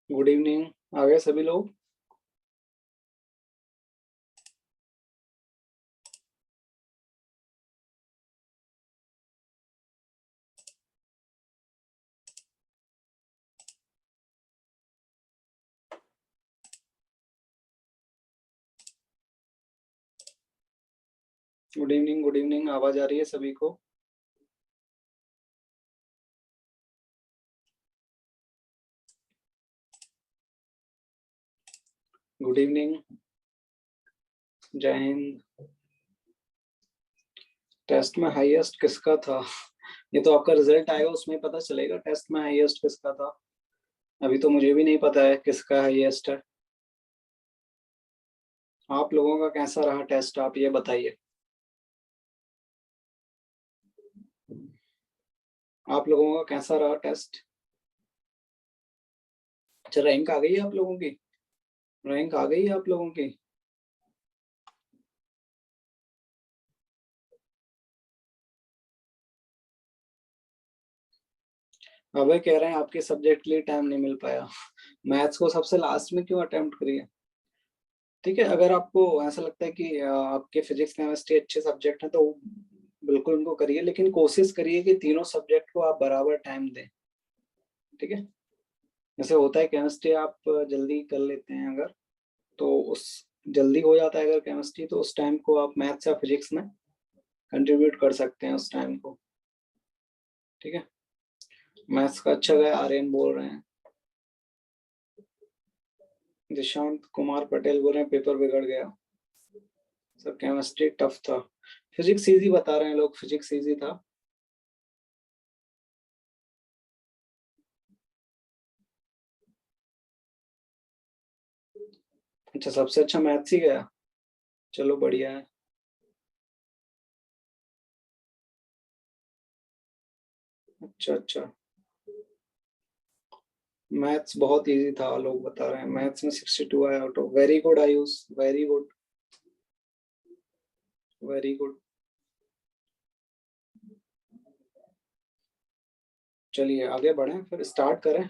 Good evening. आ गए सभी लोग। Good evening, good evening. आवाज आ रही है सभी को? Good evening. जय हिंद। टेस्ट में हाईएस्ट किसका था? ये तो आपका रिजल्ट आएगा, उसमें पता चलेगा टेस्ट में हाईएस्ट किसका था। अभी तो मुझे भी नहीं पता है किसका हाईएस्ट है। आप लोगों का कैसा रहा टेस्ट, आप ये बताइए। आप लोगों का कैसा रहा टेस्ट? अच्छा, रैंक आ गई है आप लोगों की? रैंक आ गई है आप लोगों की? अबे कह रहे हैं आपके सब्जेक्ट के लिए टाइम नहीं मिल पाया। मैथ्स को सबसे लास्ट में क्यों अटेम्प्ट करिए? ठीक है, अगर आपको ऐसा लगता है कि आपके फिजिक्स केमिस्ट्री अच्छे सब्जेक्ट हैं तो बिल्कुल उनको करिए, लेकिन कोशिश करिए कि तीनों सब्जेक्ट को आप बराबर टाइम दें। ठीक है। जैसे होता है केमिस्ट्री आप जल्दी कर लेते हैं अगर, तो उस जल्दी हो जाता है अगर केमिस्ट्री, तो उस टाइम को आप मैथ्स या फिजिक्स में कंट्रीब्यूट कर सकते हैं उस टाइम को। ठीक है। मैथ्स का अच्छा गया, आर्यन बोल रहे हैं। दिशांत कुमार पटेल बोल रहे हैं पेपर बिगड़ गया। सर केमिस्ट्री टफ था। फिजिक्स इजी बता रहे हैं लोग, फिजिक्स इजी था। अच्छा, सबसे अच्छा मैथ्स ही गया। चलो बढ़िया है। अच्छा अच्छा। मैथ्स बहुत इजी था, लोग बता रहे हैं मैथ्स में 62 आया out of. Very good Ayush, very good, very good. चलिए आगे बढ़ें, फिर स्टार्ट करें।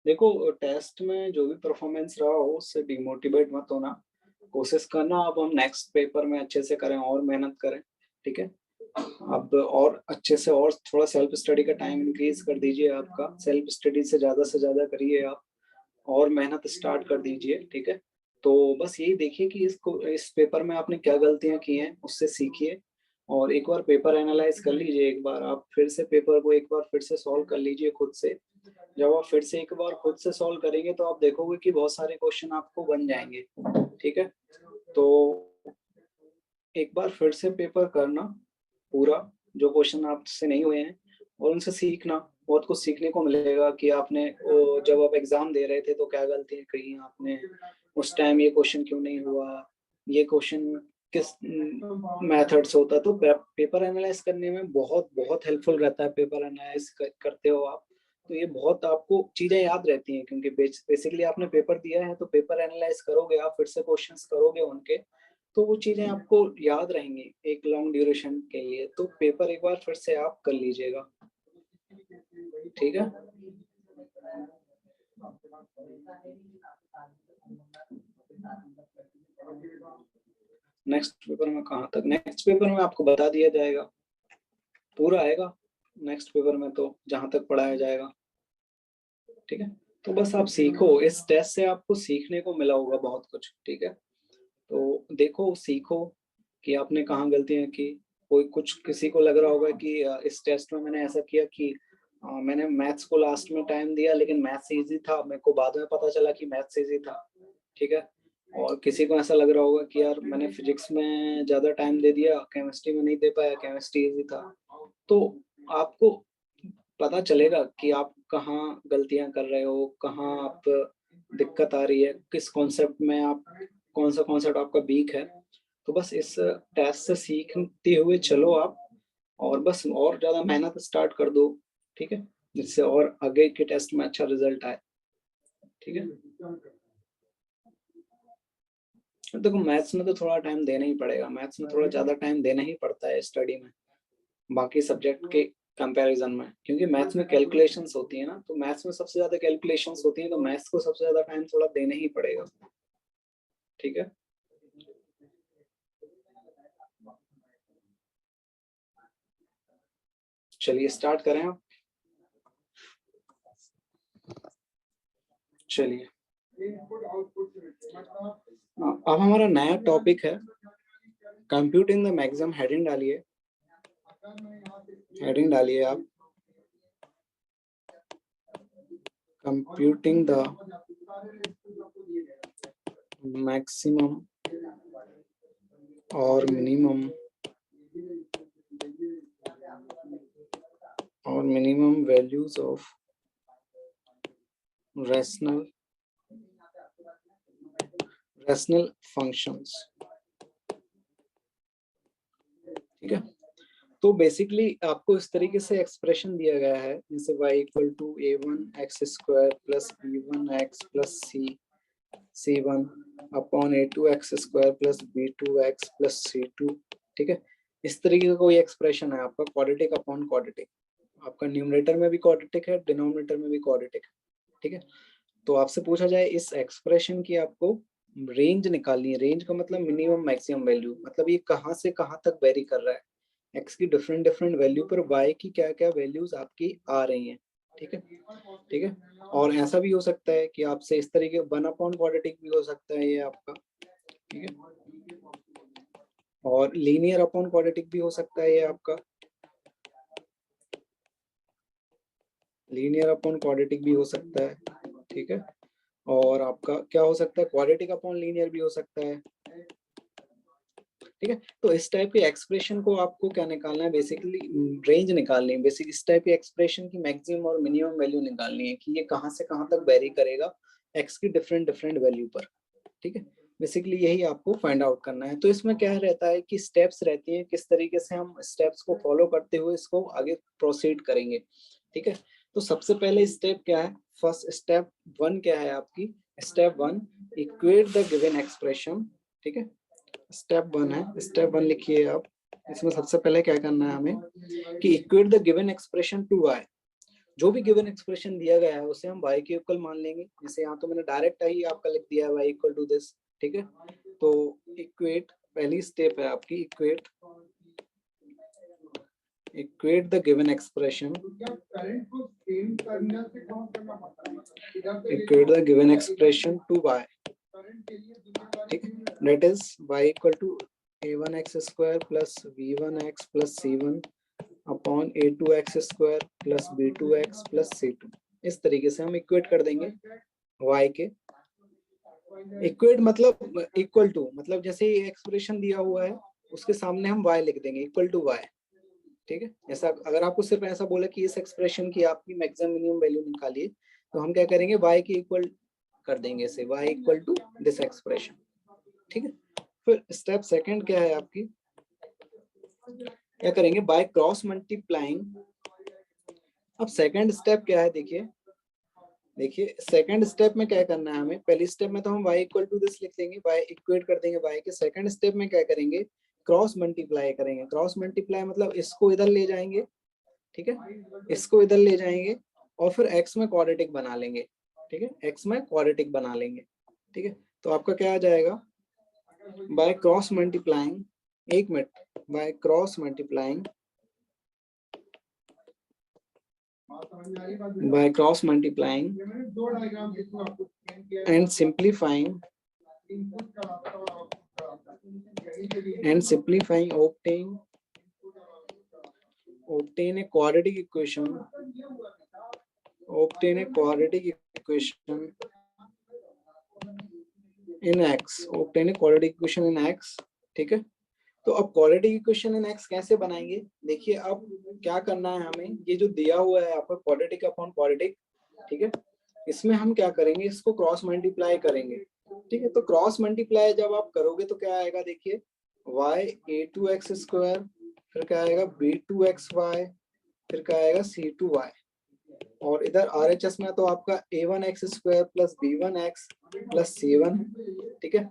देखो, टेस्ट में जो भी परफॉर्मेंस रहा हो उससे डिमोटिवेट मत होना। कोशिश करना अब हम नेक्स्ट पेपर में अच्छे से करें और मेहनत करें। ठीक है। अब और अच्छे से और थोड़ा सेल्फ स्टडी का टाइम इंक्रीज कर दीजिए, आपका सेल्फ स्टडी से ज्यादा करिए आप, और मेहनत स्टार्ट कर दीजिए। ठीक है। तो बस यही देखिए कि इसको इस पेपर में आपने क्या गलतियां की हैं उससे सीखिए, और एक बार पेपर एनालाइज कर लीजिए। एक बार आप फिर से पेपर को एक बार फिर से सॉल्व कर लीजिए खुद से। जब आप फिर से एक बार खुद से सॉल्व करेंगे तो आप देखोगे कि बहुत सारे क्वेश्चन आपको बन जाएंगे। ठीक है। तो एक बार फिर से पेपर करना पूरा, जो क्वेश्चन आपसे नहीं हुए हैं, और उनसे सीखना। बहुत कुछ सीखने को मिलेगा कि आपने जब आप एग्जाम दे रहे थे तो क्या गलतियां कही आपने, उस टाइम ये क्वेश्चन क्यों नहीं हुआ, ये क्वेश्चन किस मेथड से होता है। तो पेपर एनालाइज करने में बहुत बहुत हेल्पफुल रहता है। पेपर एनालाइज करते हो आप तो ये बहुत आपको चीजें याद रहती हैं, क्योंकि बेसिकली आपने पेपर दिया है तो पेपर एनालाइज करोगे आप, फिर से क्वेश्चंस करोगे उनके, तो वो चीजें आपको याद रहेंगी एक लॉन्ग ड्यूरेशन के लिए। तो पेपर एक बार फिर से आप कर लीजिएगा। ठीक है। नेक्स्ट पेपर में कहाँ तक, नेक्स्ट पेपर में आपको बता दिया जाएगा, पूरा आएगा नेक्स्ट पेपर में तो जहां तक पढ़ाया जाएगा। ठीक है। तो बस आप सीखो, इस टेस्ट से आपको सीखने को मिला होगा बहुत कुछ। ठीक है। तो देखो सीखो कि आपने कहाँ गलतियां की। कोई कुछ किसी को लग रहा होगा कि इस टेस्ट में मैंने ऐसा किया कि मैंने मैथ्स को लास्ट में टाइम दिया, लेकिन मैथ्स इजी था, मेरे को बाद में पता चला कि मैथ्स इजी था। ठीक है। और किसी को ऐसा लग रहा होगा कि यार मैंने फिजिक्स में ज्यादा टाइम दे दिया, केमिस्ट्री में नहीं दे पाया, केमिस्ट्री इजी था। तो आपको पता चलेगा कि आप कहाँ गलतियां कर रहे हो, कहाँ आप दिक्कत आ रही है, किस कॉन्सेप्ट में आप, कौन सा कॉन्सेप्ट आपका वीक है। तो बस इस टेस्ट से सीखते हुए चलो आप, और बस और ज्यादा मेहनत स्टार्ट कर दो। ठीक है। जिससे और आगे के टेस्ट में अच्छा रिजल्ट आए। ठीक है। देखो मैथ्स में तो थोड़ा टाइम देना ही पड़ेगा, मैथ्स में थोड़ा ज्यादा टाइम देना ही पड़ता है स्टडी में, बाकी सब्जेक्ट के कंपैरिजन में, क्योंकि मैथ्स में कैलकुलेशंस होती है ना, तो मैथ्स में सबसे ज्यादा कैलकुलेशंस होती हैं, तो मैथ्स को सबसे ज्यादा टाइम थोड़ा देना ही पड़ेगा। ठीक है, चलिए स्टार्ट करें आप। चलिए अब हमारा नया टॉपिक है कंप्यूटिंग द मैक्सिमम। हेडिंग डालिए, हेडिंग डालिए आप, कंप्यूटिंग द मैक्सिमम और minimum values of rational functions. ठीक है, तो बेसिकली आपको इस तरीके से एक्सप्रेशन दिया गया है, जैसे y equal to a1x² plus b1x plus c1 upon a2x² plus b2x plus c2। ठीक है, इस तरीके का कोई एक्सप्रेशन है आपका क्वाड्रेटिक अपॉन क्वाड्रेटिक, आपका न्यूमरेटर में भी क्वाड्रेटिक है, डिनोमिनेटर में भी क्वाड्रेटिक है। ठीक है, तो आपसे पूछा जाए इस एक्सप्रेशन की आपको रेंज निकालनी है। रेंज का मतलब मिनिमम मैक्सिमम वैल्यू, मतलब ये कहाँ से कहाँ तक वेरी कर रहा है, x की डिफरेंट डिफरेंट वैल्यू पर y की क्या क्या वैल्यूज आपकी आ रही हैं। ठीक है, ठीक है, और ऐसा भी हो सकता है कि आपसे इस तरीके 1 अपॉन क्वाड्रेटिक भी हो सकता है ये आपका। ठीक है, और लीनियर अपॉन क्वाड्रेटिक भी हो सकता है ये आपका, लीनियर अपॉन क्वाड्रेटिक भी हो सकता है। ठीक है, और आपका क्या हो सकता है, क्वाड्रेटिक अपॉन लीनियर भी हो सकता है। ठीक है, तो इस टाइप के एक्सप्रेशन को आपको क्या निकालना है, बेसिकली रेंज निकालनी है। बेसिक इस टाइप के एक्सप्रेशन की मैक्सिमम और मिनिमम वैल्यू निकालनी है कि ये कहाँ से कहाँ तक वेरी करेगा एक्स की डिफरेंट डिफरेंट वैल्यू पर। ठीक है, बेसिकली यही आपको फाइंड आउट करना है। तो इसमें क्या रहता है कि स्टेप्स रहती हैं, किस तरीके से हम स्टेप्स को फॉलो करते हुए इसको आगे प्रोसीड करेंगे। ठीक है, तो सबसे पहले स्टेप क्या है, फर्स्ट स्टेप 1 क्या है आपकी, step 1 equate the given expression. ठीक है, स्टेप 1 है, स्टेप 1 लिखिए आप। इसमें सबसे पहले क्या करना है हमें कि equate the given expression to y। जो भी गिवन एक्सप्रेशन दिया गया है उसे हम y के इक्वल मान लेंगे। जैसे यहाँ तो मैंने डायरेक्ट ही आपका लिख दिया है y इक्वल टू दिस। ठीक है, तो इक्वेट पहली स्टेप है आपकी, equate the given expression, equate the given expression to y। ठीक है, that is y equal to a1x² plus b1x plus c1 upon a2x² plus b2x plus c2। इस तरीके से हम इक्वेट कर देंगे y के। इक्वेट मतलब इक्वल टू, मतलब जैसे ये एक्सप्रेशन दिया हुआ है उसके सामने हम y लिख देंगे, इक्वल टू y। ठीक है, ऐसा अगर आपको सिर्फ ऐसा बोला कि इस एक्सप्रेशन की आपकी मैक्सिमम मिनिमम वैल्यू निकालिए, तो हम क्या करेंगे, y के इक्वल कर देंगे इसे, y equal to this expression. ठीक है, फिर स्टेप सेकंड क्या है आपकी, क्या करेंगे, बाय क्रॉस मल्टीप्लाइंग। अब सेकंड स्टेप क्या है, देखिए सेकंड स्टेप में क्या करना है हमें, पहली स्टेप में तो हम y इक्वल टू दिस लिख देंगे, y इक्वेट कर देंगे y के। सेकंड स्टेप में क्या करेंगे, क्रॉस मल्टीप्लाई करेंगे। क्रॉस मल्टीप्लाई मतलब इसको इधर ले जाएंगे, ठीक है, इसको इधर ले जाएंगे और फिर x में क्वाड्रेटिक बना लेंगे। ठीक है, x में क्वाड्रेटिक बना लेंगे। ठीक है, तो आपका क्या आ जाएगा, बाय क्रॉस मल्टीप्लाइंग, एक minute, by cross multiplying, by cross multiplying and simplifying obtain a quadratic equation, in x, obtain a quadratic equation in x। ठीक है, तो अब क्वाड्रेटिक इक्वेशन इन एक्स कैसे बनाएंगे, देखिए अब क्या करना है हमें, ये जो दिया हुआ है आपका क्वाड्रेटिक अपॉन क्वाड्रेटिक, ठीक है, इसमें हम क्या करेंगे, इसको क्रॉस मल्टीप्लाई करेंगे। ठीक है, तो क्रॉस मल्टीप्लाई जब आप करोगे तो क्या आएगा, देखिए y a2x², फिर क्या आएगा b2xy, फिर क्या आएगा c2y, और इधर RHS में तो आपका a1x² plus b1x plus c1। ठीक है,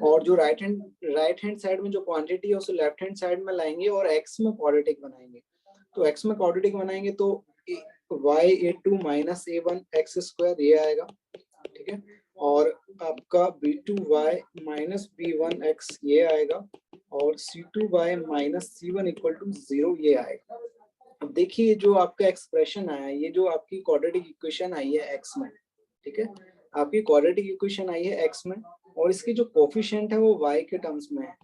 और जो राइट हैंड साइड में जो क्वांटिटी है उसे लेफ्ट हैंड साइड में लाएंगे और x में क्वाड्रेटिक बनाएंगे। तो x में क्वाड्रेटिक बनाएंगे तो y(a2 - a1 x² ये आएगा, ठीक है, और आपका b2y - b1 x ये आएगा, और c2y - c1 = 0 ये आएगा। अब देखिए जो आपका एक्सप्रेशन आया, ये जो आपकी क्वाड्रेटिक इक्वेशन आई है x में, ठीक है, आपकी क्वाड्रेटिक इक्वेशन आई है x में, और इसकी जो कोफिशिएंट है वो y के टर्म्स में है,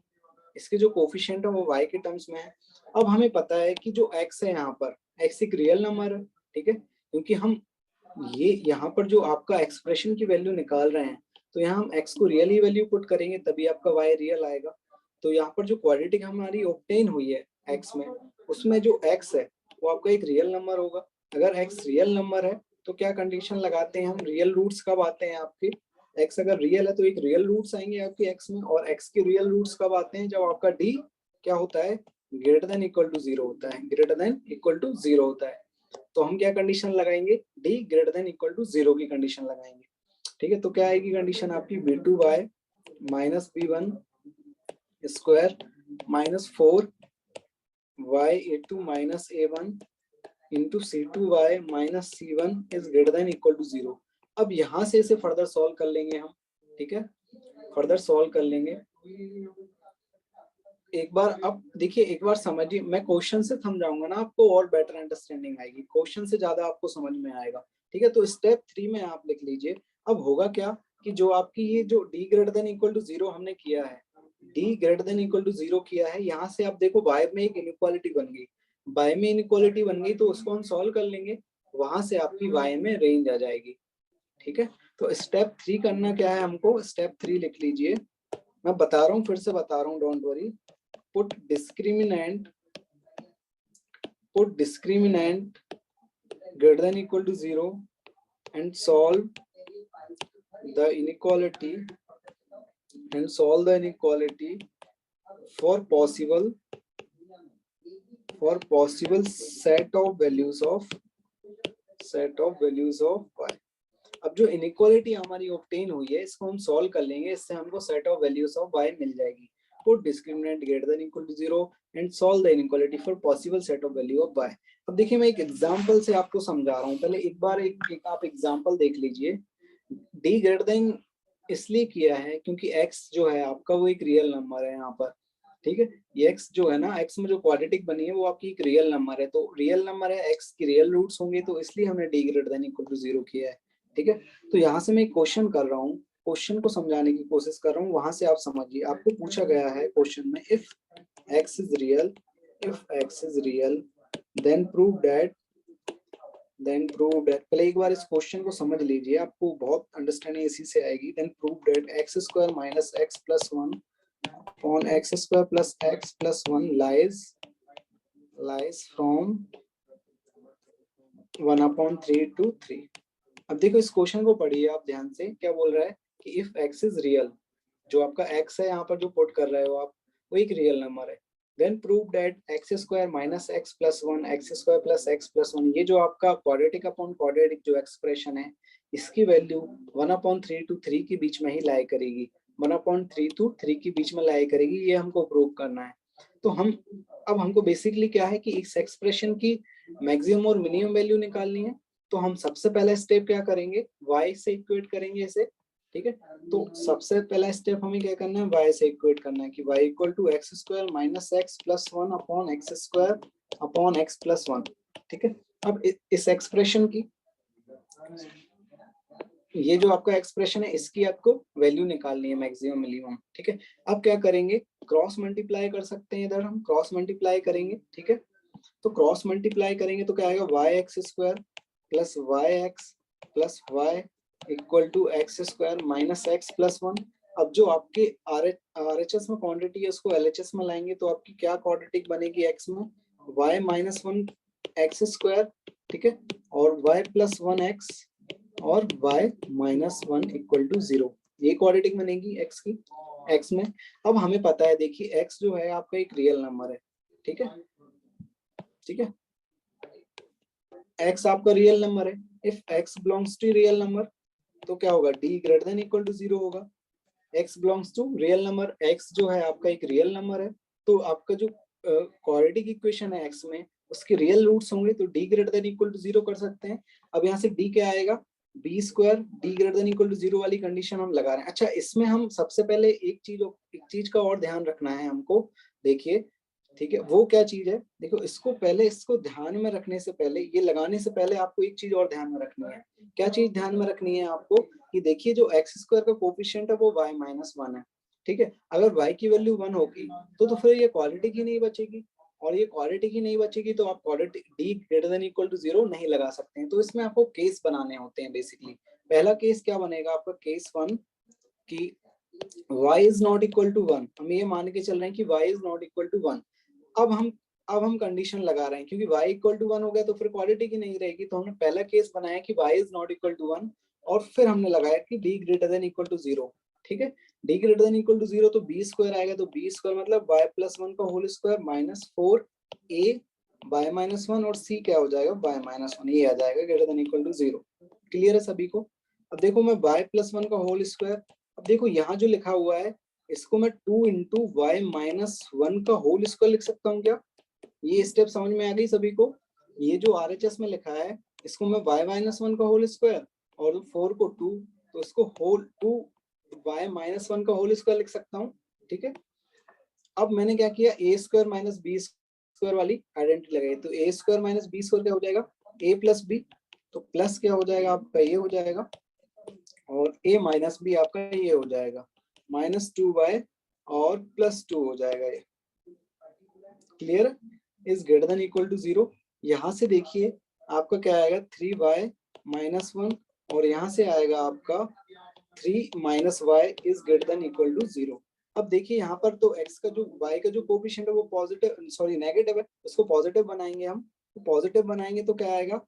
इसके जो कोफिशिएंट है वो y के टर्म्स में है। अब हमें पता है कि जो x है यहाँ पर, x एक रियल नंबर है, ठीक है, क्योंकि हम ये यहाँ पर जो आपका एक्सप्रेशन की वैल्यू निकाल रहे हैं, तो यहाँ हम x को रियल ही वैल्यू पुट करेंगे तभी आपका y रियल आएगा। तो यहाँ पर जो क्वाड्रेटिक हमारी ऑब्टेन हुई है x में, उसमें जो x है वो आपका एक रियल नंबर होगा। अगर x रियल नंबर है तो क्या कंडीशन लगाते हैं हम, रियल रूट्स कब आते हैं आपके, x अगर रियल है तो एक रियल रूट्स आएंगे आपके x में, और x के रियल रूट्स कब आते हैं, जब आपका d क्या होता है, ग्रेटर देन इक्वल टू 0 होता है, ग्रेटर देन इक्वल टू 0 होता है। तो हम क्या कंडीशन लगाएंगे, d greater than equal to 0 की कंडीशन लगाएंगे, ठीक है। तो क्या आएगी कंडीशन आपकी, b2y - b1 square -4 y(a2 - a1) into c2y - c1 is greater than equal to 0। अब यहाँ से इसे फर्दर सॉल्व कर लेंगे हम, ठीक है, फर्दर सॉल्व कर लेंगे एक बार। अब देखिए एक बार समझिए, मैं क्वेश्चन से समझाऊंगा ना आपको और बेटर अंडरस्टैंडिंग आएगी, क्वेश्चन से ज्यादा आपको समझ में आएगा, ठीक है। तो स्टेप 3 में आप लिख लीजिए। अब होगा क्या कि जो आपकी ये जो d greater than equal to 0 हमने किया है, d greater than equal to 0 किया है, यहाँ से आप देखो y में एक इनइक्वालिटी बन गई, y में इनइक्वालिटी बन गई तो उसको हम सॉल्व कर लेंगे, वहां से आपकी y में रेंज आ जाएगी, ठीक है। तो स्टेप 3 करना क्या है हमको, स्टेप 3 लिख लीजिए, मैं बता रहा हूँ, फिर से बता रहा हूँ, don't worry. put discriminant greater than equal to 0 and solve the inequality for possible set of values of y। अब जो इनइक्वालिटी हमारी ऑब्टेन हुई है इसको हम सॉल्व कर लेंगे, इससे हमको set of values of y मिल जाएगी। Put discriminant greater than equal to 0 and solve the inequality for possible set of value of y। अब देखिए मैं एक एग्जांपल से आपको समझा रहा हूँ, पहले एक बार एक आप एग्जांपल देख लीजिए। d ग्रेटर देन इसलिए किया है क्योंकि x जो है आपका वो एक रियल नंबर है यहाँ पर, ठीक है। ये x जो है ना, x में जो क्वाड्रेटिक बनी है वो आपकी एक रियल नंबर है, तो रियल नंबर है, x की रियल रूट्स होंगे, तो इसलिए हमने d greater than equal to 0 किया है, ठीक है। तो यहाँ से मैं एक क्वेश्चन कर रहा हूँ, क्वेश्चन को समझाने की कोशिश कर रहा हूँ, वहां से आप समझिए। आपको पूछा गया है क्वेश्चन में, if x is real then prove that पहले एक बार इस क्वेश्चन को समझ लीजिए, आपको बहुत अंडरस्टैंडिंग इसी से आएगी। Then prove that x² - x + 1 upon x² + x + 1 lies from 1/3 to 3। अब देखो इस क्वेश्चन को पढ़िए आप ध्यान से, क्या बोल रहा है कि इफ x इज रियल, जो आपका x है यहाँ पर जो पुट कर रहे हो आप, वो एक रियल नंबर है, then prove that x² - x + 1 x² + x + 1, ये जो आपका क्वाड्रेटिक अपॉन क्वाड्रेटिक जो एक्सप्रेशन है, इसकी वैल्यू 1/3 to 3 के बीच में ही लाई करेगी, 1/3 to 3 के बीच में लाई करेगी, ये हमको प्रूव करना है। तो अब हमको बेसिकली क्या है कि इस एक्सप्रेशन की मैक्सिमम और मिनिमम वैल्यू निकालनी है। तो हम सबसे पहला स्टेप क्या करेंगे, y से इक्वेट करेंगे इसे, ठीक है। तो सबसे पहला स्टेप हमें क्या करना है, y से इक्वेट करना है कि y = x² - x + 1 upon x² upon x + 1, ठीक है। अब इस एक्सप्रेशन की, ये जो आपका एक्सप्रेशन है इसकी आपको वैल्यू निकालनी है, मैक्सिमम मिनिमम, ठीक है। अब क्या करेंगे, क्रॉस मल्टीप्लाई कर सकते हैं, इधर हम क्रॉस मल्टीप्लाई करेंगे, ठीक है। तो क्रॉस मल्टीप्लाई करेंगे तो क्या आएगा, yx² + yx + y = x² - x + 1। अब जो आपके RHS में क्वांटिटी है उसको LHS में लाएंगे तो आपकी क्या क्वाड्रेटिक बनेगी x में, y - 1 x², ठीक है, और y + 1 x और y - 1 = 0, ये क्वाड्रेटिक बनेगी x की, x में। अब हमें पता है, देखिए x जो है आपका एक रियल नंबर है, ठीक है, ठीक है, x आपका रियल नंबर है। If x belongs to real number तो क्या होगा, d greater than equal to 0 होगा। x belongs to real number, x जो है आपका एक रियल नंबर है, तो आपका जो क्वाड्रेटिक इक्वेशन है x में, उसके रियल रूट्स होंगे तो d greater than equal to 0 कर सकते हैं। अब यहाँ से d क्या आएगा, b square d greater than equal to 0 वाली कंडीशन हम लगा रहे हैं। अच्छा, इसमें हम सबसे पहले एक चीज का और ध्यान रखना है हमको, देखिए ठीक है, वो क्या चीज है, देखो इसको पहले, इसको ध्यान में रखने से पहले, ये लगाने से पहले आपको एक चीज और ध्यान में रखनी है। क्या चीज ध्यान में रखनी है आपको, कि देखिए जो एक्स स्क्वायर का कोफिशिएंट है वो y माइनस 1 है, ठीक है। अगर y की वैल्यू 1 होगी तो फिर ये क्वालिटी की नहीं बचेगी, और ये क्वालिटी की नहीं बचेगी तो आप quality d greater than equal to 0 नहीं लगा सकते हैं। तो इसमें आपको केस बनाने होते हैं बेसिकली। पहला केस क्या बनेगा आपका, केस 1 कि y is not equal to 1, हम ये मान के चल रहे हैं कि y is not equal to 1। अब हम कंडीशन लगा रहे हैं क्योंकि y इक्वल टू 1 हो गया तो फिर क्वालिटी की नहीं रहेगी, तो हमने पहला केस बनाया कि y is not equal to 1, और फिर हमने लगाया कि d greater than equal to 0, ठीक है। d greater than equal to 0 तो b स्क्वायर आएगा, तो b स्क्वायर मतलब y प्लस 1 का whole square minus 4a y minus 1, और c क्या हो जाएगा y माइनस 1, ये आ जाएगा greater than equal to 0। Clear है सभी को। अब देखो मैं y प्लस 1 का होल स्क्वायर, अब देखो यहाँ जो लिखा हुआ है इसको मैं 2 इंटू वाई माइनस 1 का होल स्क्वायर लिख सकता हूँ क्या, ये स्टेप समझ में आ गई सभी को। ये जो RHS में लिखा है इसको मैं y माइनस 1 का होल स्क्वायर और 4 को 2, तो इसको होल 2 y माइनस 1 का होल स्क्वायर लिख सकता हूँ, ठीक है। अब मैंने क्या किया, ए स्क्वायर माइनस बी स्क्वायर वाली आइडेंटिटी लगाई, तो ए स्क्वायर माइनस बी स्क्वायर क्या हो जाएगा, a प्लस बी, तो प्लस क्या हो जाएगा आपका, ये हो जाएगा, और a माइनस बी आपका ये हो जाएगा माइनस 2y और प्लस 2 हो जाएगा ये। Clear, is greater than equal to 0। यहाँ से देखिए आपका क्या आएगा 3y माइनस 1, और यहाँ से आएगा आपका 3 minus y is greater than equal to 0। अब देखिए यहाँ पर तो x का जो y का जो कोफिशिएंट है वो पॉजिटिव, सॉरी नेगेटिव है, उसको पॉजिटिव बनाएंगे हम, तो पॉजिटिव बनाएंगे तो क्या आएगा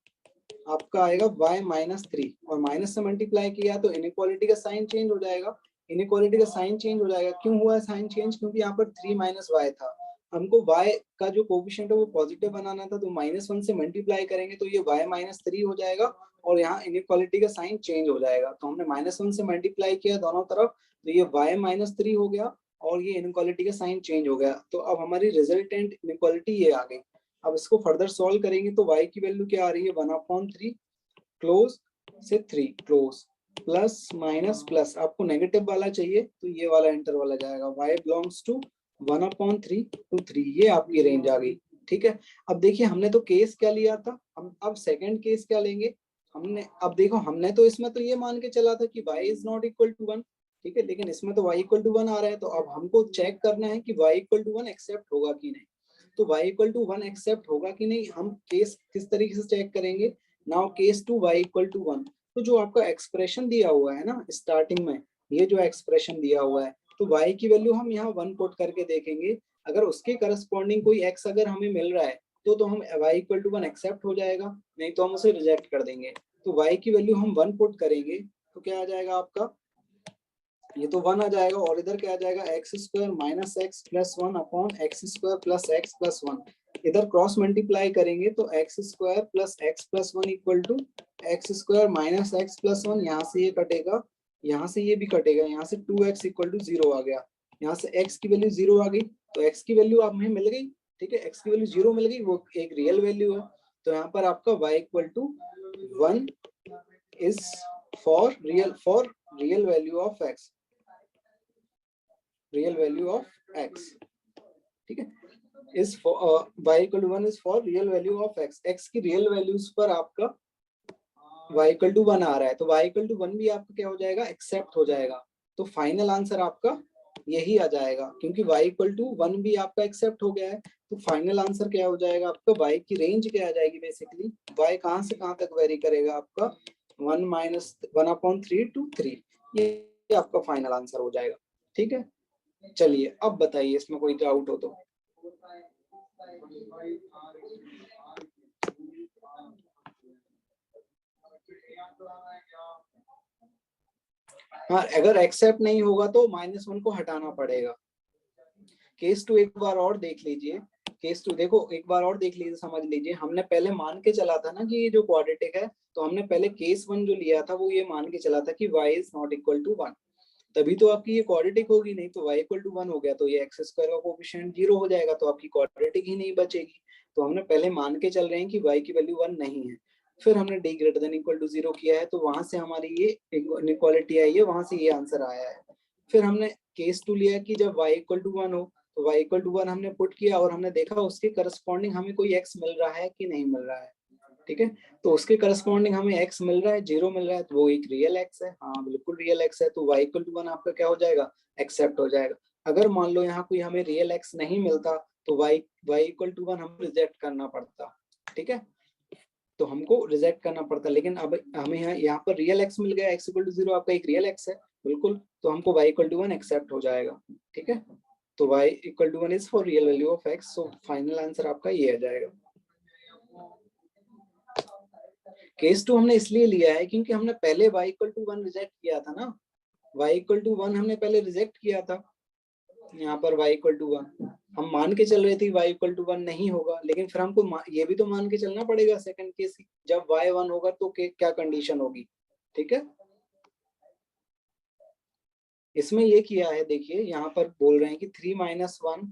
आपका, आएगा y माइनस 3, और माइनस से मल्टीप्लाई किया तो इनइक्वालिटी का साइन चेंज हो जाएगा। इनइक्वालिटी का साइन चेंज हो जाएगा, क्यों हुआ है साइन चेंज, क्योंकि यहाँ पर 3 माइनस y था, हमको y का जो कोफिशिएंट है वो पॉजिटिव बनाना था, तो माइनस 1 से मल्टीप्लाई करेंगे तो ये y माइनस 3 हो जाएगा, और यहाँ इनइक्वालिटी का साइन चेंज हो जाएगा। तो हमने माइनस 1 से मल्टीप्लाई किया दोनों तरफ, तो ये y माइनस 3 हो गया, और ये इनइक्वालिटी का साइन चेंज हो गया। तो अब हमारी रिजल्टेंट इनइक्वालिटी ये आ गई। अब इसको फर्दर सॉल्व करेंगे तो y की वैल्यू क्या आ रही है, 1/3 क्लोज से 3 क्लोज, प्लस माइनस प्लस, आपको नेगेटिव वाला चाहिए तो ये वाला एंटर वाला जाएगा, y बिलोंग्स टू 1/3 टू 3, ये आपकी रेंज आ गई, ठीक है। अब देखिए हमने तो केस क्या लिया था, हम अब सेकंड केस क्या लेंगे हमने, अब देखो हमने तो इसमें तो ये मान के चला था कि y is not equal to 1, ठीक है, लेकिन इसमें तो y इक्वल टू 1 आ रहा है, तो अब हमको चेक करना है कि y इक्वल टू 1 एक्सेप्ट होगा कि नहीं। तो y इक्वल टू 1 एक्सेप्ट होगा कि नहीं, हम केस किस तरीके से चेक करेंगे, now case two y equal to 1। तो जो आपका एक्सप्रेशन दिया हुआ है ना स्टार्टिंग में, ये जो एक्सप्रेशन दिया हुआ है, तो y की वैल्यू हम यहाँ 1 पुट करके देखेंगे, अगर उसके करस्पॉन्डिंग कोई x अगर हमें मिल रहा है तो हम y इक्वल टू 1 एक्सेप्ट हो जाएगा, नहीं तो हम उसे रिजेक्ट कर देंगे। तो y की वैल्यू हम 1 पुट करेंगे तो क्या आ जाएगा आपका, ये तो 1 आ जाएगा, और इधर क्या आ जाएगा x square minus x plus 1 upon x square plus x plus 1, इधर क्रॉस मल्टीप्लाई करेंगे तो x square plus 1 equal to x square minus x plus 1, यहाँ से ये कटेगा, यहाँ से ये भी कटेगा, यहाँ से 2x इक्वल टू 0 आ गया, यहाँ से x की वैल्यू 0 आ गई, तो x की वैल्यू आप हमें मिल गई, ठीक है, x की वैल्यू 0 मिल गई, वो एक रियल वैल्यू है। तो यहाँ पर आपका y equal to 1 is for real value of x, real value of x, ठीक है, is y equal to 1 is for real value of x, x की रियल वैल्यूज पर आपका y इक्वल टू 1 आ रहा है, तो y इक्वल टू 1 भी आपका क्या हो जाएगा, एक्सेप्ट हो जाएगा। तो फाइनल आंसर आपका यही आ जाएगा, क्योंकि y इक्वल टू 1 भी आपका एक्सेप्ट हो गया है, तो फाइनल आंसर क्या हो जाएगा आपका, y की रेंज क्या आ जाएगी, बेसिकली y कहां से कहां तक वेरी करेगा आपका 1 माइनस 1/3 टू 3, ये आपका फाइनल आंसर हो जाएगा, ठीक है। चलिए अब बताइए इसमें कोई डाउट हो तो। हाँ, अगर एक्सेप्ट नहीं होगा तो -1 को हटाना पड़ेगा। केस 2 एक बार और देख लीजिए, केस 2 देखो एक बार और देख लीजिए, समझ लीजिए, हमने पहले मान के चला था ना कि ये जो क्वाड्रेटिक है, तो हमने पहले केस 1 जो लिया था वो ये मान के चला था कि y is not equal to 1, तभी तो आपकी ये क्वाड्रेटिक होगी, नहीं तो y इक्वल टू 1 हो गया तो ये x स्क्वायर का कोफिशिएंट 0 हो जाएगा, तो आपकी क्वाड्रेटिक ही नहीं बचेगी। तो हमने पहले मान के चल रहे हैं कि y की वैल्यू 1 नहीं है, फिर हमने d greater than equal to 0 किया है, तो वहां से हमारी ये इनइक्वालिटी आई है, वहां से ये आंसर आया है। फिर हमने केस 2 लिया कि जब y इक्वल टू 1 हो, तो y इक्वल टू 1 हमने पुट किया और हमने देखा उसके करस्पॉन्डिंग हमें कोई x मिल रहा है कि नहीं मिल रहा है, ठीक है। तो उसके करस्पॉन्डिंग हमें x मिल रहा है, 0 मिल रहा है, तो वो एक रियल x है, हाँ बिल्कुल रियल x है, तो y इक्वल टू 1 आपका क्या हो जाएगा, एक्सेप्ट हो जाएगा। अगर मान लो यहाँ कोई हमें रियल x नहीं मिलता तो y इक्वल टू 1 हमें रिजेक्ट करना पड़ता, ठीक है, तो हमको रिजेक्ट करना पड़ता। लेकिन अब हमें यहाँ पर रियल x मिल गया, x इक्वल टू 0 आपका एक रियल x है बिल्कुल, तो हमको y इक्वल टू 1 एक्सेप्ट हो जाएगा, ठीक है। तो y equal to 1 is for real value of x, so final answer आपका ये आ जाएगा। केस 2 हमने इसलिए लिया है क्योंकि हमने पहले y इक्वल टू 1 रिजेक्ट किया था ना, y इक्वल टू 1 हमने पहले रिजेक्ट किया था, यहाँ पर y इक्वल टू 1 हम मान के चल रहे थे y इक्वल टू 1 नहीं होगा, लेकिन फिर हमको ये भी तो मान के चलना पड़ेगा सेकंड केस, जब y 1 होगा तो क्या कंडीशन होगी, ठीक है। इसमें ये किया है, देखिए यहाँ पर बोल रहे हैं कि 3 माइनस 1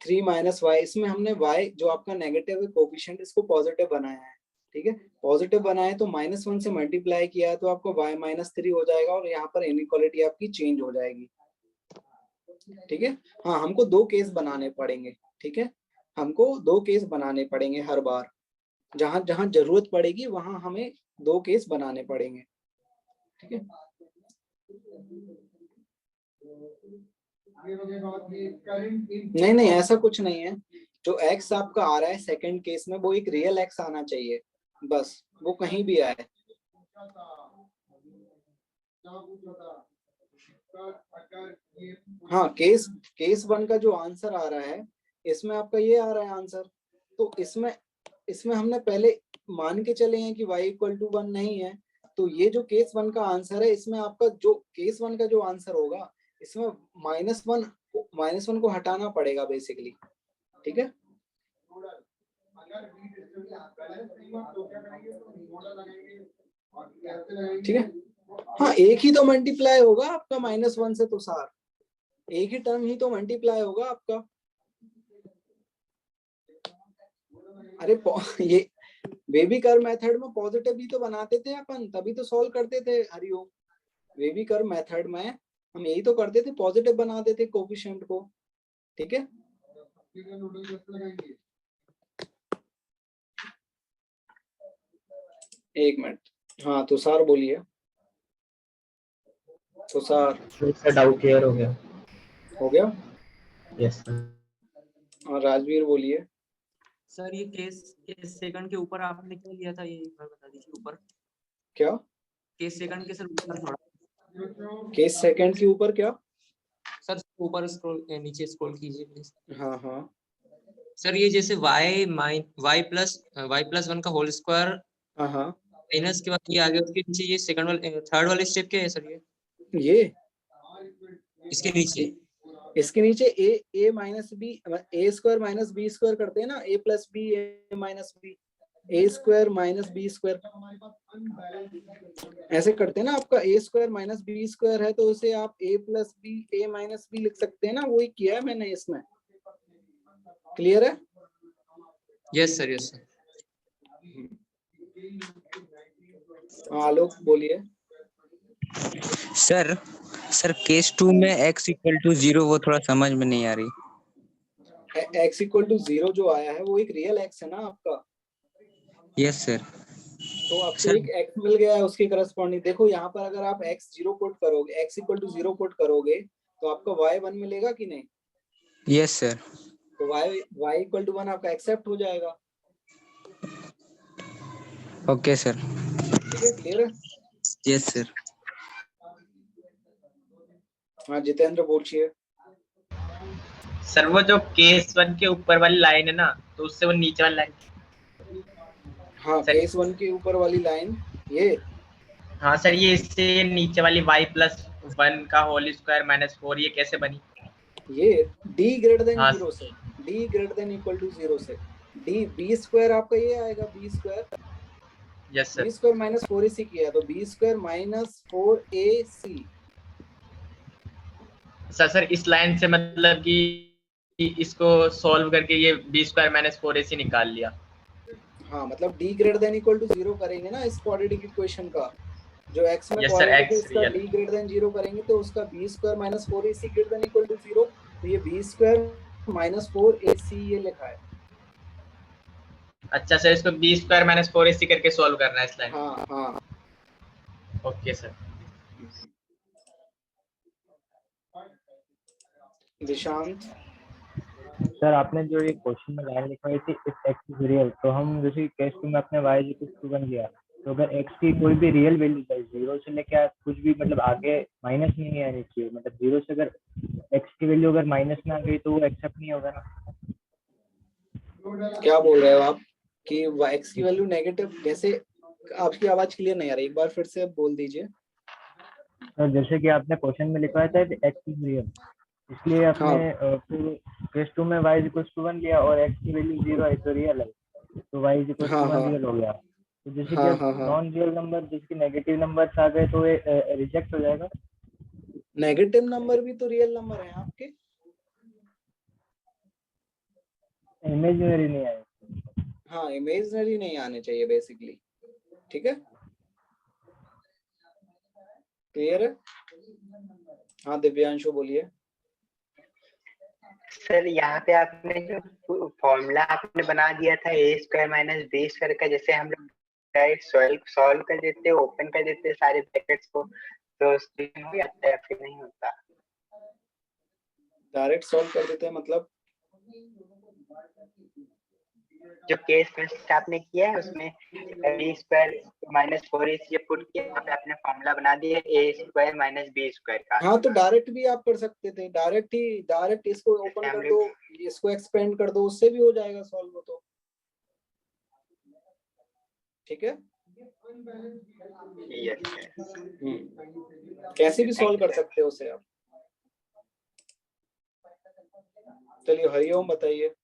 3 माइनस वाई, इसमें हमने y जो आपका नेगेटिव है कोफिशिएंट, इसको पॉजिटिव बनाया है, ठीक है। पॉजिटिव बनाए तो -1 से मल्टीप्लाई किया है तो आपको y -3 हो जाएगा और यहाँ पर इनइक्वालिटी आपकी चेंज हो जाएगी, ठीक है। हाँ हमको 2 केस बनाने पड़ेंगे, ठीक है, हमको 2 केस बनाने पड़ेंगे हर बार, जहां जहां जरूरत पड़ेगी वहां हमें 2 केस बनाने पड़ेंगे, ठीक है। नहीं नहीं ऐसा कुछ नहीं है, जो x आपका आ रहा है सेकंड केस में वो एक रियल x आना चाहिए, बस वो कहीं भी आए। हाँ केस 1 का जो आंसर आ रहा है इसमें आपका ये आ रहा है आंसर, तो इसमें हमने पहले मान के चले हैं कि y इक्वल टू 1 नहीं है, तो ये जो केस 1 का आंसर है इसमें आपका जो केस 1 का जो आंसर होगा इसमें -1 को हटाना पड़ेगा बेसिकली, ठीक है। ठीक है, हाँ एक ही तो मल्टीप्लाई होगा आपका -1 से, तो सार एक ही टर्म ही तो मल्टीप्लाई होगा आपका। अरे ये बेबी कर्व मेथड में पॉजिटिव भी तो बनाते थे अपन, तभी तो सॉल्व करते थे हरिओम। बेबी कर्व मेथड में हम यही तो करते थे, पॉजिटिव बनाते थे कोफिशिएंट को, ठीक है। एक मिनट, हाँ तुषार बोलिए। तुषार डाउट क्लियर हो गया? हो गया? Yes sir. और राजवीर बोलिए। सर ये केस सेकंड के ऊपर आपने क्या लिया था, ये एक बार बता दीजिए। ऊपर क्या केस सेकंड के सर ऊपर थोड़ा, केस सेकंड के ऊपर क्या सर ऊपर स्क्रॉल नीचे स्क्रॉल कीजिए प्लीज। हाँ हाँ सर ये जैसे y प्लस 1 का होल स्क्वायर हाँ माइनस के बाद ये आगे उसके नीचे ये सेकंड वाले थर्ड वाले स्टेप क्या है सर? ये इसके नीचे इसके नीचे a minus b, a square minus b square करते हैं ना, a plus b a minus b, a square minus b square ऐसे करते हैं ना। आपका a square minus b square है तो उसे आप a plus b a minus b लिख सकते हैं ना, वही किया है मैंने इसमें। क्लियर है? Yes sir, yes sir. Alok बोलिए। सर केस 2 में x इक्वल टू 0 वो थोड़ा समझ में नहीं आ रही। x इक्वल टू 0 जो आया है वो एक रियल x है ना आपका। Yes sir. तो आपको एक x मिल गया है उसके करस्पॉन्डिंग। देखो यहाँ पर अगर आप x 0 पुट करोगे, x इक्वल टू 0 पुट करोगे तो आपका y 1 मिलेगा कि नहीं? Yes sir. तो y इक्वल टू 1 आपका एक्सेप्ट हो जाएगा। Okay sir. ठीक है, क्लियर है? Yes sir. हाँ जितेंद्र बोलिए। सर वो जो केस 1 के ऊपर वाली लाइन है ना, तो उससे वो नीचे वाली लाइन। हाँ केस 1 के ऊपर वाली लाइन ये। हाँ सर, ये इससे नीचे वाली y प्लस 1 का होल स्क्वायर माइनस 4 ये कैसे बनी? ये d ग्रेटर देन हाँ 0 से, d greater than equal to 0 से d b स्क्वायर आपका ये आएगा, b square. Yes sir. b square minus 4ac किया है तो b square minus 4ac sir इस लाइन से मतलब कि इसको सॉल्व करके ये बी स्क्वायर माइनस 4ac निकाल लिया। हाँ मतलब d greater than equal to 0 करेंगे ना इस क्वाड्रेटिक इक्वेशन का, जो x में यस सर, क्वाड्रेटिक है एक्स इसका रियल। d ग्रेटर देन 0 करेंगे तो उसका b square minus 4ac greater than equal to 0, तो ये b स्क्वायर माइनस 4ac ये लिखा है। अच्छा सर, इसको बी स्क्वायर माइनस 4ac करके सॉल्व करना है इस लाइन। हाँ हाँ। Okay sir. निशांत सर आपने जो ये क्वेश्चन में लाइन लिखवाई थी इफ एक्स इज रियल, तो हम जैसे केस टू में अपने वाई इज इक्वल टू 1 लिया, तो अगर एक्स की कोई भी रियल वैल्यू चाहे जीरो से लेके कुछ भी मतलब आगे माइनस नहीं आनी चाहिए, मतलब जीरो से अगर एक्स की वैल्यू अगर माइनस में आ गई तो वो एक्सेप्ट नहीं होगा ना? क्या बोल रहे हो आप कि x की वैल्यू नेगेटिव, जैसे आपकी आवाज क्लियर नहीं आ रही, एक बार फिर से बोल दीजिए। सर जैसे कि आपने क्वेश्चन में लिखवाया था एक्स इज रियल, इसलिए आपने फिर केस टू में y इज इक्वल टू 1 लिया और x की वैल्यू 0 है तो रियल है, तो y इज इक्वल टू हाँ 1 हाँ रियल हो गया। तो जैसे हाँ कि हाँ हाँ। नॉन रियल नंबर जिसके नेगेटिव नंबर्स आ गए तो ये रिजेक्ट हो जाएगा। नेगेटिव नंबर भी तो रियल नंबर है आपके। इमेजिनरी नहीं आए। हाँ इमेजिनरी नहीं आने चाहिए बेसिकली, ठीक है, क्लियर है। हाँ दिव्यांशु बोलिए। सर यहाँ पे आपने जो फॉर्मूला आपने बना दिया था ए स्क्वायर माइनस बी स्क्वायर का, जैसे हम लोग डायरेक्ट सॉल्व कर देते, ओपन कर देते सारे ब्रैकेट्स को, तो उसमें हो जाता है फिर नहीं होता? डायरेक्ट सॉल्व कर देते हैं मतलब जो केस फर्स्ट आपने किया है उसमें B square minus 4ac put किया, यहाँ पे आपने फॉर्मूला बना दिया ए स्क्वायर माइनस बी स्क्वायर का। हाँ तो डायरेक्ट भी आप कर सकते थे, डायरेक्ट इसको ओपन कर दो, इसको एक्सपेंड कर दो, उससे भी हो जाएगा सॉल्व हो तो, ठीक है। कैसे भी सॉल्व कर सकते हो उसे आप। चलिए हरिओम बताइए।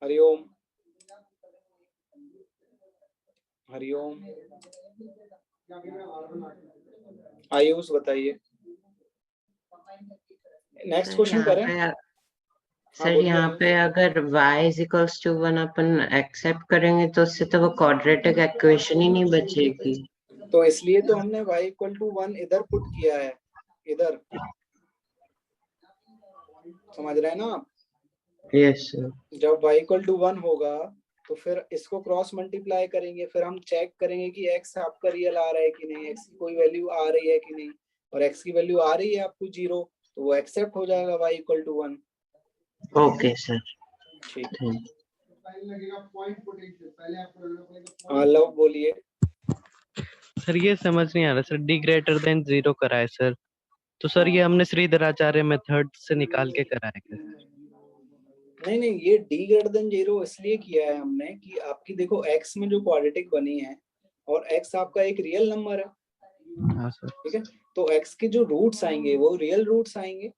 हरिओम हरिओम आयुष बताइए। नेक्स्ट क्वेश्चन करें। सर यहाँ पे अगर y इज इक्वल्स टू 1 अपन एक्सेप्ट करेंगे तो उससे तो वो क्वाड्रेटिक इक्वेशन ही नहीं बचेगी। तो इसलिए तो हमने y इक्वल टू 1 इधर पुट किया है, इधर, समझ रहे हैं ना आप। Yes sir. जब y इक्वल टू 1 होगा तो फिर इसको क्रॉस मल्टीप्लाई करेंगे, फिर हम चेक करेंगे कि x आपका रियल आ रहा है कि नहीं, x की कोई वैल्यू आ रही है कि नहीं, और x की वैल्यू आ रही है आपको 0 तो वो एक्सेप्ट हो जाएगा y equal to 1। Okay sir, ठीक। थैंक हाँ लव बोलिए। सर ये समझ नहीं आ रहा सर, डी ग्रेटर देन 0 करा है सर, तो सर ये हमने श्रीधराचार्य मेथड से निकाल के करा है क्या? नहीं ये d ग्रेटर देन 0 इसलिए किया है हमने कि आपकी देखो x में जो क्वाड्रेटिक बनी है और x आपका एक रियल नंबर है, हाँ सर। ठीक है, तो x के जो रूट्स आएंगे वो रियल रूट्स आएंगे,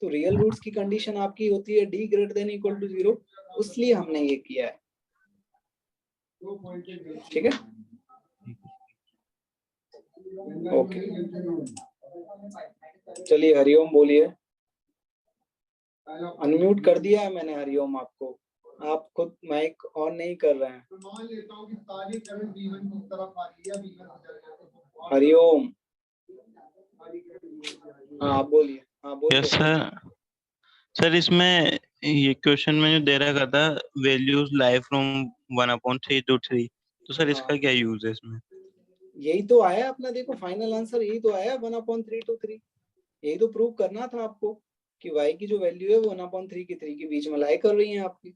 तो रियल रूट्स की कंडीशन आपकी होती है d greater than equal to 0, इसलिए हमने ये किया है, ठीक है। ओके चलिए हरिओम बोलिए। अनम्यूट कर दिया है मैंने हरिओम आपको, आप खुद माइक ऑन नहीं कर रहे हैं। हरिओम हाँ बोलिए। हाँ बोलिए। Yes sir. सर इसमें ये क्वेश्चन में जो दे रखा था वैल्यूज लाई फ्रॉम 1/3 to 3, तो सर इसका क्या यूज है इसमें? यही तो आया अपना, देखो फाइनल आंसर यही तो आया 1/3 to 3, यही तो प्रूव करना था आपको कि y की जो वैल्यू है वो 1/3 की 3 के बीच में लाई कर रही है आपकी।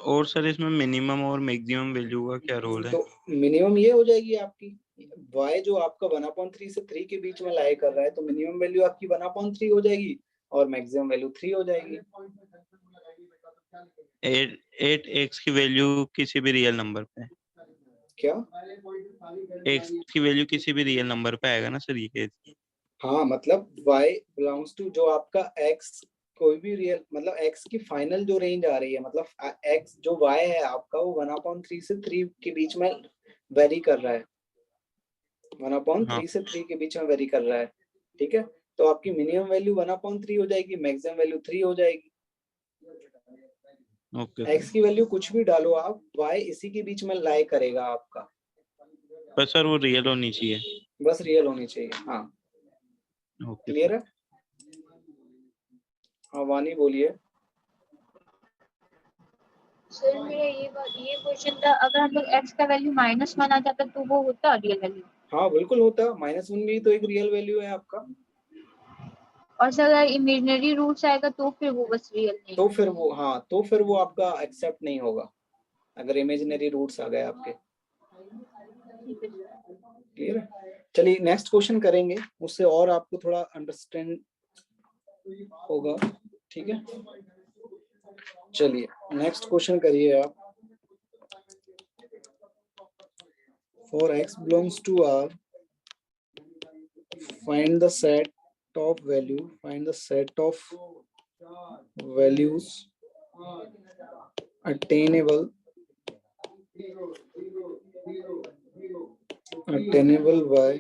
और सर इसमें मिनिमम और मैक्सिमम वैल्यू का क्या रोल है? तो मिनिमम ये हो जाएगी आपकी y जो आपका 1/3 से 3 के बीच में लाई कर रहा है, तो मिनिमम वैल्यू आपकी 1/3 हो जाएगी और मैक्सिमम वैल्यू 3 हो जाएगी। 8x की वैल्यू किसी भी रियल नंबर पे, क्या x की वैल्यू किसी भी रियल नंबर पे आएगा ना सर ये केस? हाँ मतलब y बिलोंग्स टू जो आपका x, कोई भी रियल मतलब x की फाइनल जो रेंज आ रही है, मतलब x जो y है आपका वो 1/3 से 3 के बीच में वेरी कर रहा है, 1/3 से 3 के बीच में वेरी कर रहा है, ठीक है। तो आपकी मिनिमम वैल्यू 1/3 हो जाएगी, मैक्सिमम वैल्यू 3 हो जाएगी। ओके एक्स की वैल्यू कुछ भी डालो आप, वाई इसी के बीच में लाई करेगा आपका, पर सर वो रियल होनी चाहिए। बस रियल होनी चाहिए। हाँ ओके क्लियर है। हाँ वानी बोलिए। सर मेरा ये क्वेश्चन था, अगर हम लोग x का वैल्यू माइनस माना जाता तो वो होता रियल वैल्यू? हाँ बिल्कुल होता है, -1 भी तो एक रियल वैल्यू है आपका। और सर अगर इमेजिनरी रूट्स आएगा तो फिर वो बस रियल नहीं? तो फिर वो, हाँ तो फिर वो आपका एक्सेप्ट नहीं होगा अगर इमेजिनरी रूट्स आ गए आपके। क्लियर है। चलिए नेक्स्ट क्वेश्चन करेंगे, उससे और आपको थोड़ा अंडरस्टैंड होगा, ठीक है। चलिए नेक्स्ट क्वेश्चन करिए आप। For x belongs to R, find the set of values attainable by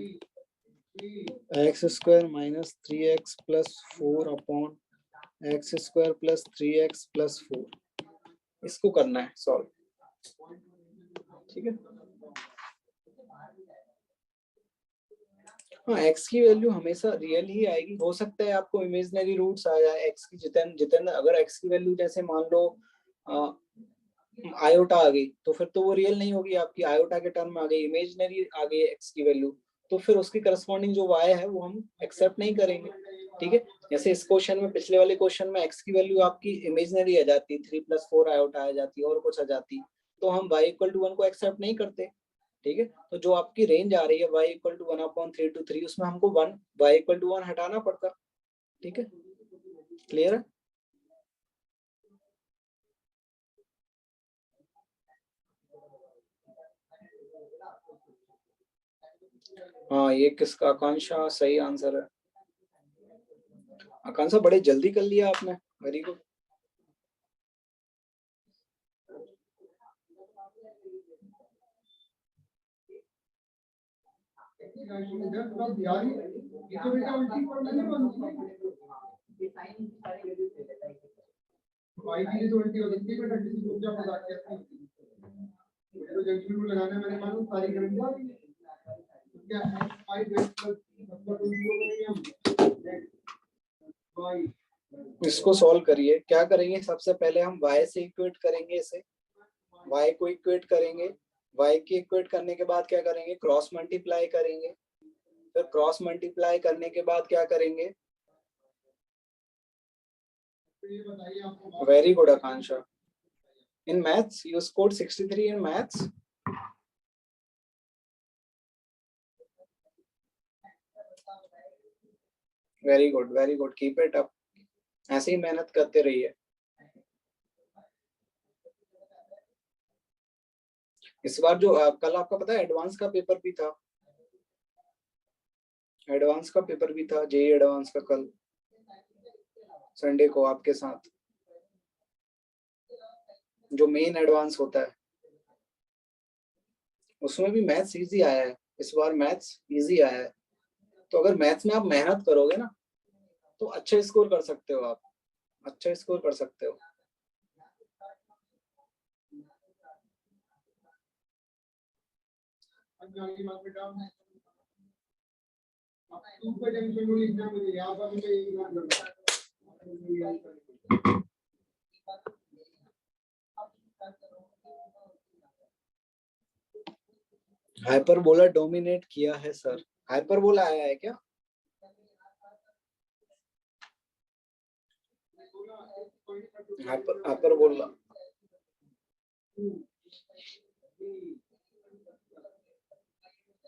x square minus 3x plus 4 upon x square plus 3x plus 4। इसको करना है सॉल्व, ठीक है। हाँ एक्स की वैल्यू हमेशा रियल ही आएगी, हो सकता है आपको इमेजिनरी रूट्स आ जाए एक्स की। जितने अगर एक्स की वैल्यू जैसे मान लो आयोटा आ गई तो फिर तो वो रियल नहीं होगी आपकी, आयोटा के टर्म में आ गई, इमेजिनरी आ गई एक्स की वैल्यू, तो फिर उसकी करस्पॉन्डिंग जो वाई है वो हम एक्सेप्ट नहीं करेंगे, ठीक है। जैसे इस क्वेश्चन में, पिछले वाले क्वेश्चन में एक्स की वैल्यू आपकी इमेजिनरी आ जाती, 3 + 4 आयोटा आ जाती और कुछ आ जाती, तो हम y = 1 को एक्सेप्ट नहीं करते, ठीक है। तो जो आपकी रेंज आ रही है y = 1/3 to 3, उसमें हमको y = 1 हटाना पड़ता, ठीक है। क्लियर है। हाँ ये किसका, आकांक्षा सही आंसर है। आकांक्षा बड़े जल्दी कर लिया आपने, वेरी गुड। इसको सॉल्व करिए। क्या करेंगे, सबसे पहले हम y से इक्वेट करेंगे, इसे y को इक्वेट करेंगे, y की इक्वेट करने के बाद क्या करेंगे, क्रॉस मल्टीप्लाई करेंगे, फिर क्रॉस मल्टीप्लाई करने के बाद क्या करेंगे। Very good Akanksha. In maths you scored 63 in maths. Very good, keep it up, ऐसे ही मेहनत करते रहिए। इस बार जो कल आपका पता है एडवांस का पेपर भी था, जेईई एडवांस का कल संडे को आपके साथ, जो मेन एडवांस होता है उसमें भी मैथ्स इजी आया है। इस बार मैथ्स इजी आया है, तो अगर मैथ्स में आप मेहनत करोगे ना तो अच्छा स्कोर कर सकते हो, आप अच्छा स्कोर कर सकते हो। हाइपरबोला डोमिनेट किया है सर, हाइपरबोला आया है क्या? हाइपरबोला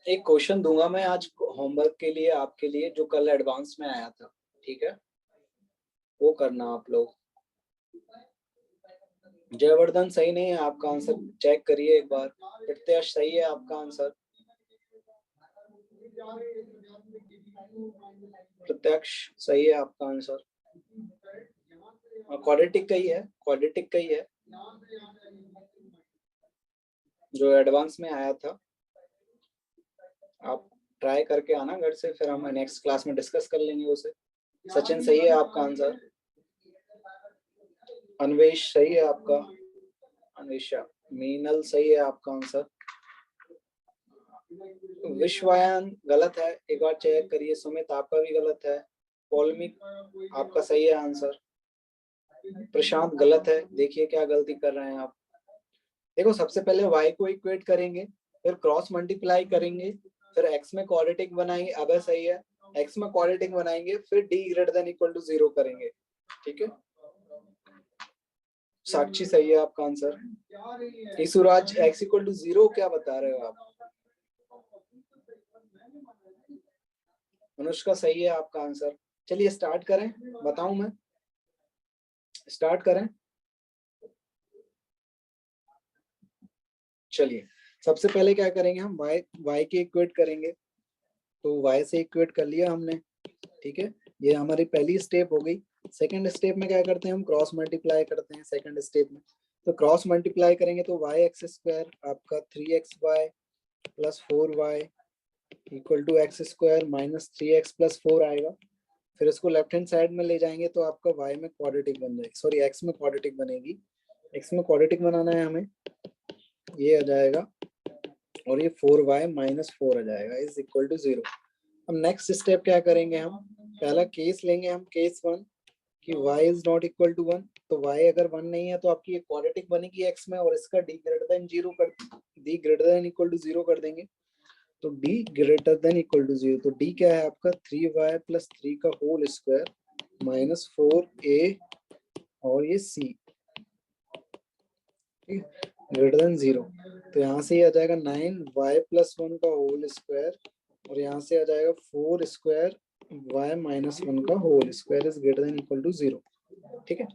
एक क्वेश्चन दूंगा मैं आज होमवर्क के लिए आपके लिए, जो कल एडवांस में आया था, ठीक है, वो करना आप लोग। जयवर्धन सही नहीं है आपका आंसर, चेक करिए एक बार। प्रत्यक्ष सही है आपका आंसर, प्रत्यक्ष सही है आपका आंसर, क्वाड्रेटिक का ही है, जो एडवांस में आया था। आप ट्राई करके आना घर से, फिर हम नेक्स्ट क्लास में डिस्कस कर लेंगे उसे। सचिन सही है आपका आंसर, अन्वेश सही है आपका, अन्वेशा, मीनल सही है आपका आंसर, विश्वायन गलत है, एक बार चेक करिए। सुमित आपका भी गलत है, पॉलमिक आपका सही है आंसर, प्रशांत गलत है। देखिए क्या गलती कर रहे हैं आप। देखो सबसे पहले y को इक्वेट करेंगे, फिर क्रॉस मल्टीप्लाई करेंगे, फिर x में क्वाड्रेटिक बनाएंगे, अगर सही है x में क्वाड्रेटिक बनाएंगे, फिर d greater than equal to 0 करेंगे। ठीक है, साक्षी सही है आपका आंसर। ईसुराज x इक्वल टू 0 क्या बता रहे हो आप? अनुष्का सही है आपका आंसर। चलिए स्टार्ट करें, बताऊं मैं, स्टार्ट करें। चलिए सबसे पहले क्या करेंगे हम, y के इक्वेट करेंगे, तो y से इक्वेट कर लिया हमने। ठीक है, ये हमारी पहली स्टेप हो गई। सेकंड स्टेप में क्या करते हैं हम, क्रॉस मल्टीप्लाई करते हैं सेकंड स्टेप में। तो क्रॉस मल्टीप्लाई करेंगे तो y एक्स स्क्वायर आपका 3xy plus 4y equal to x square minus 3x plus 4 आएगा। फिर इसको लेफ्ट हैंड साइड में ले जाएंगे तो आपका y में क्वाड्रेटिक बन जाएगी, सॉरी x में क्वाड्रेटिक बनेगी। x में क्वाड्रेटिक बनाना है हमें, ये आ जाएगा और ये 4y माइनस 4 आ जाएगा इज इक्वल टू 0। अब नेक्स्ट स्टेप क्या करेंगे हम, पहला केस लेंगे हम, केस 1 कि y is not equal to 1। तो y अगर 1 नहीं है तो आपकी ये क्वाड्रेटिक बनेगी x में, और इसका d ग्रेटर देन 0 कर, d greater than equal to 0 कर देंगे। तो d greater than equal to 0, तो d क्या है आपका 3y प्लस 3 का होल स्क्वायर माइनस 4a और ये c ग्रेटर देन 0। तो यहाँ से आ जाएगा 9y प्लस 1 का होल स्क्वायर और यहाँ से आ जाएगा 4 स्क्वायर y माइनस 1 का whole square is greater than equal to 0। ठीक है,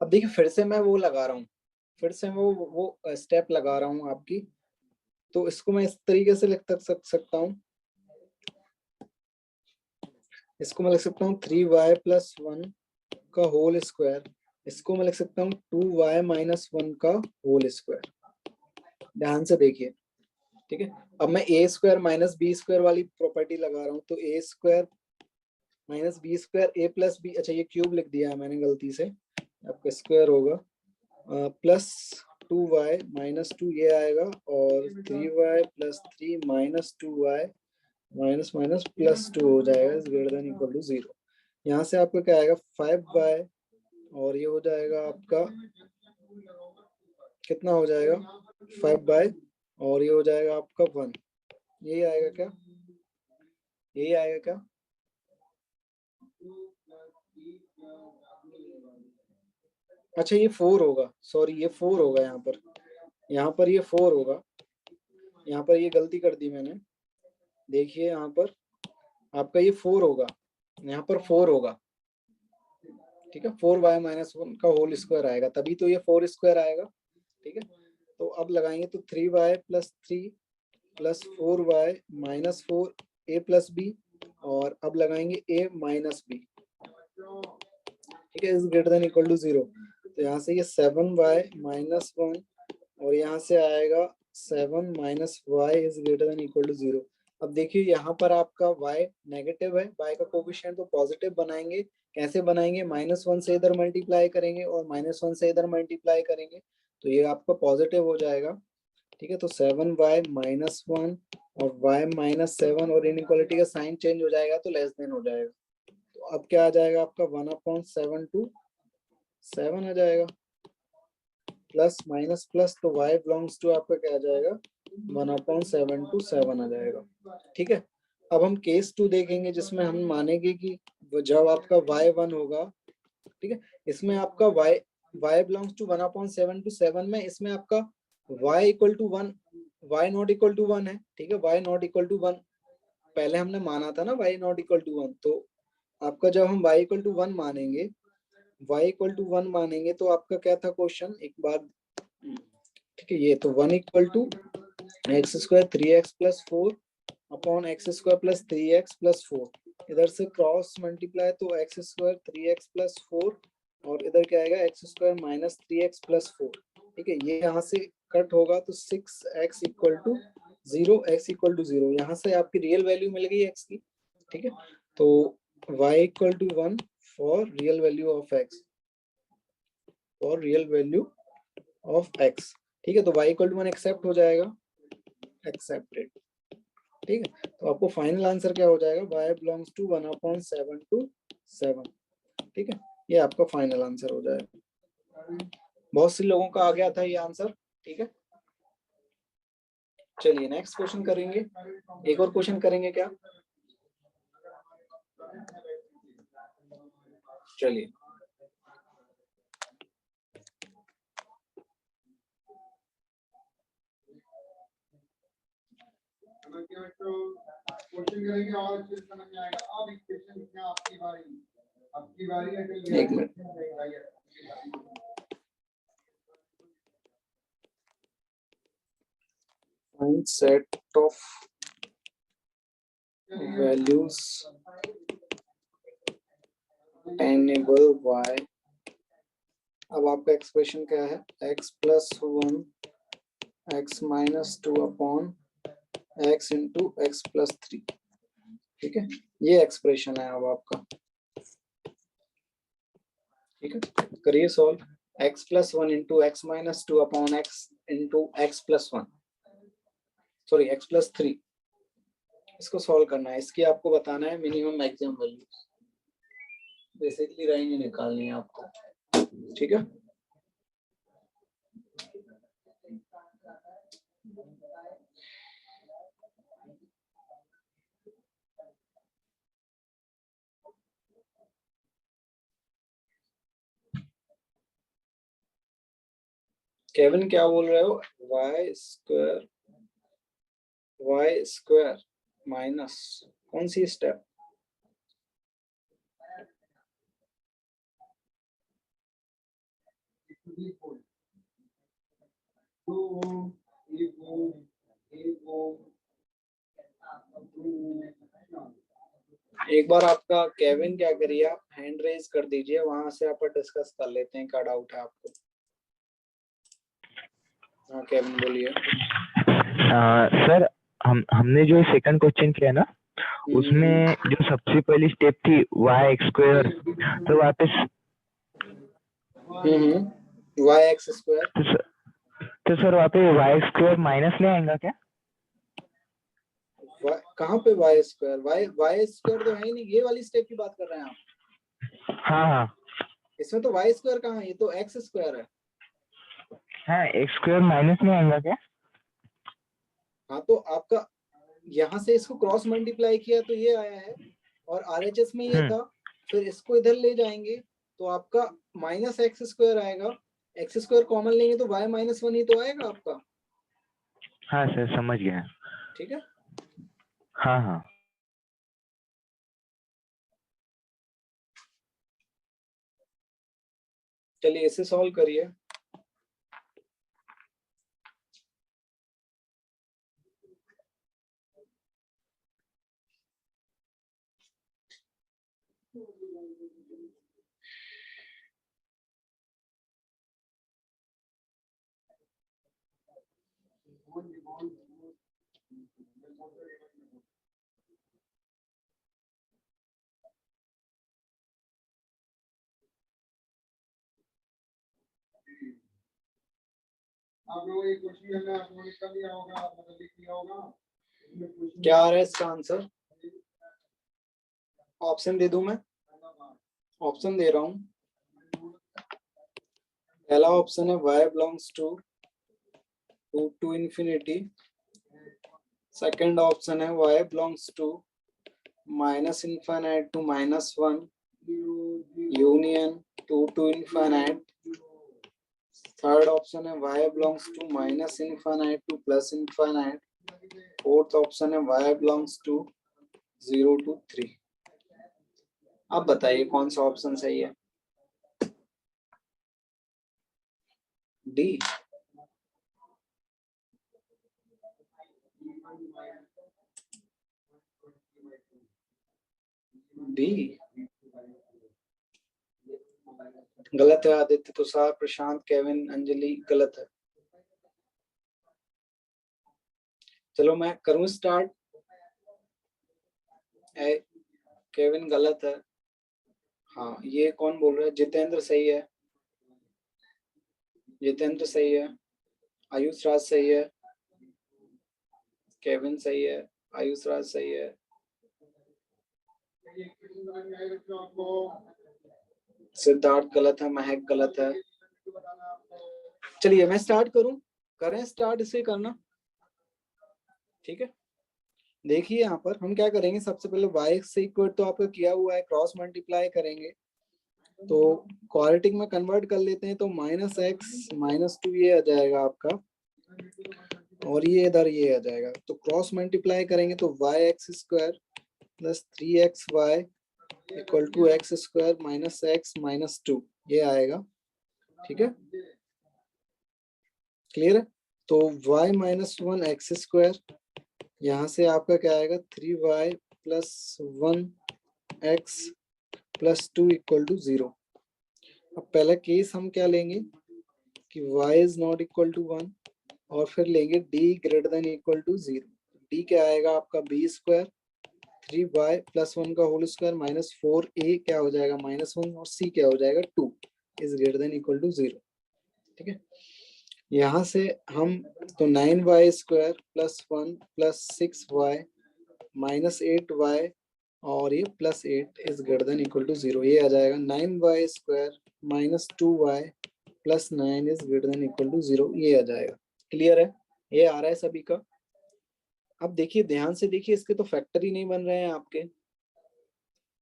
अब देखिए फिर से मैं वो लगा रहा हूँ, फिर से वो स्टेप लगा रहा हूँ आपकी। तो इसको मैं इस तरीके से लिख सकता हूँ, इसको मैं लिख सकता हूँ 3y प्लस 1 का होल स्क्वायर, इसको मैं लिख सकता हूँ 2y माइनस 1 का होल स्क्वायर। ध्यान से देखिए, ठीक है। अब मैं a square minus b square वाली प्रॉपर्टी लगा रहा हूँ, तो a square minus b square a plus b, अच्छा ये क्यूब लिख दिया है मैंने गलती से, आपका स्क्वायर होगा प्लस 2y माइनस 2 ये आएगा और 3y plus 3 minus 2y minus minus plus 2 हो जाएगा is greater than equal to 0। यहाँ से आपका क्या आएगा 5y और ये हो जाएगा आपका कितना हो जाएगा 5y और ये हो जाएगा आपका 1, यही आएगा क्या, यही आएगा क्या? अच्छा ये 4 होगा, सॉरी ये 4 होगा, यहाँ पर ये 4 होगा, यहाँ पर ये गलती कर दी मैंने। देखिए यहाँ पर आपका ये 4 होगा, यहाँ पर 4 होगा, ठीक है। 4y माइनस 1 का होल स्क्वायर आएगा, तभी तो ये 4 स्क्वायर आएगा। ठीक है, तो अब लगाएंगे तो 3y plus 3 plus 4y minus 4 a plus b और अब लगाएंगे a माइनस b, ठीक है, is greater than equal to 0। तो यहाँ से ये 7y माइनस 1 और यहाँ से आएगा 7 minus y is greater than equal to 0। अब देखिए यहाँ पर आपका y नेगेटिव है, y का कोफिशिएंट तो पॉजिटिव बनाएंगे। कैसे बनाएंगे, -1 से इधर मल्टीप्लाई करेंगे और -1 से इधर मल्टीप्लाई करेंगे तो ये आपका पॉजिटिव हो जाएगा। ठीक है, तो 7y माइनस 1 और y माइनस 7 और इनइक्वालिटी का साइन चेंज हो जाएगा तो लेस देन हो जाएगा। तो अब क्या आ जाएगा आपका 1/7 to 7 आ जाएगा, प्लस माइनस प्लस तो y बिलोंग्स टू आपका क्या आ जाएगा 1/7 to 7 आ जाएगा। ठीक है, अब हम केस 2 देखेंगे जिसमें हम मानेंगे कि जब आपका y 1 होगा, ठीक है, इसमें आपका y बिलोंग्स टू 1/7 to 7 में इसमें आपका y equal to 1, y not equal to 1 है। ठीक है, y नॉट इक्वल टू 1 पहले हमने माना था ना, y नॉट इक्वल टू 1। तो आपका जब हम y इक्वल टू 1 मानेंगे, y इक्वल टू 1 मानेंगे तो आपका क्या था क्वेश्चन एक बार, ठीक है, ये तो 1 equal to x square 3x plus 4 upon x square plus 3x plus 4, इधर से क्रॉस मल्टीप्लाई तो एक्स स्क्वायर 3x प्लस 4 और इधर क्या आएगा x square minus 3x plus 4। ठीक है, ये यहाँ से कट होगा तो 6x equal to 0 x equal to 0, यहाँ से आपकी रियल वैल्यू मिल गई x की, ठीक है। तो y equal to 1 for real value of x, for real value of x, ठीक है। तो y इक्वल टू 1 एक्सेप्ट हो जाएगा, एक्सेप्टेड, ठीक है। तो आपको फाइनल आंसर क्या हो जाएगा, y बिलोंग्स टू 1/7 to 7, ठीक है। ये आपका फाइनल आंसर हो जाएगा। बहुत से लोगों का आ गया था ये आंसर, ठीक है। चलिए नेक्स्ट क्वेश्चन करेंगे, एक और क्वेश्चन करेंगे क्या, चलिए। एक minute, find set of values enable y। अब आपका एक्सप्रेशन क्या है, x plus 1 x minus 2 upon x into x plus 3, ठीक है। ये एक्सप्रेशन है अब आपका, ठीक है। करिए solve, x plus 1 into x minus 2 upon x into x plus 1, sorry x plus 3, इसको सॉल्व करना है। इसकी आपको बताना है minimum maximum value, basically range निकालनी है आपको, ठीक है। केविन क्या बोल रहे हो, y स्क्वायर माइनस कौन सी स्टेप, एक बार आपका केविन क्या करिए, आप हैंड रेज कर दीजिए, वहां से आप डिस्कस कर लेते हैं क्या डाउट है आपको। हाँ केविन बोलिए। सर हमने जो सेकंड क्वेश्चन किया ना, उसमें जो सबसे पहली स्टेप थी y² तो वापस y(x²), तो सर वहाँ पे y² माइनस नहीं आएगा क्या? कहाँ पे y² तो है ही नहीं, ये वाली स्टेप की बात कर रहे हैं आप। हाँ, इसमें तो y² कहाँ है, ये तो x² है। हाँ x² माइनस नहीं आएगा क्या? हाँ तो आपका यहाँ से इसको क्रॉस मल्टीप्लाई किया तो ये आया है, और RHS में ये था, फिर इसको इधर ले जाएंगे तो आपका -x² आएगा, x² कॉमन लेंगे तो y -1 ही तो आएगा आपका। हाँ सर समझ गया, ठीक है। हाँ। चलिए इसे सॉल्व करिए। आप लोगों एक क्वेश्चन आप लोगों ने कर लिया होगा, मतलब लिख लिया होगा, क्या आ रहा है इसका आंसर, ऑप्शन दे दूं मैं, ऑप्शन दे रहा हूं। पहला ऑप्शन है y belongs to 2 to infinity, second option है y belongs to -infinite to -1 union 2 to infinite, third option है y belongs to -infinite to +infinite, fourth option है y बिलोंग्स टू 0 to 3। आप बताइए कौन सा ऑप्शन सही है, डी। बी गलत है, आदित्य, तुषार, प्रशांत, केविन, अंजलि गलत है। चलो मैं करूं स्टार्ट। केविन गलत है। हाँ, ये कौन बोल रहा है? जितेंद्र सही है, जितेंद्र सही है, आयुष राज सही है, केविन सही है, आयुष राज सही है, सिद्धार्थ गलत है, महक गलत है। चलिए मैं स्टार्ट करूं, करें स्टार्ट इसे करना, ठीक है। देखिए यहाँ पर हम क्या करेंगे, सबसे पहले y से इक्वल तो आपका किया हुआ है, क्रॉस मल्टीप्लाई करेंगे तो क्वाड्रेटिक में कन्वर्ट कर लेते हैं, तो -x-2 ये आ जाएगा आपका, और ये इधर ये आ जाएगा, तो क्रॉस मल्टीप्लाई करेंगे तो y(x² + 3xy = x² - x - 2 ये आएगा, ठीक है। क्लियर है? तो y - 1 x², यहाँ से आपका क्या आएगा 3y + 1x + 2 = 0। अब पहला केस हम क्या लेंगे कि y is not equal to 1 और फिर लेंगे d greater than equal to 0। d क्या आएगा आपका b², 3y + 1 का होल स्क्वायर - 4a क्या हो जाएगा -1 और c क्या हो जाएगा 2 is greater than equal to 0, ठीक है। यहाँ से हम तो 9y² + 1 + 6y - 8y और ये +8 is greater than equal to 0, ये आ जाएगा 9y² - 2y + 9 is greater than equal to 0, ये आ जाएगा। क्लियर है? ये आ रहा है सभी का? अब देखिए ध्यान से देखिए, इसके तो फैक्टर ही नहीं बन रहे हैं आपके,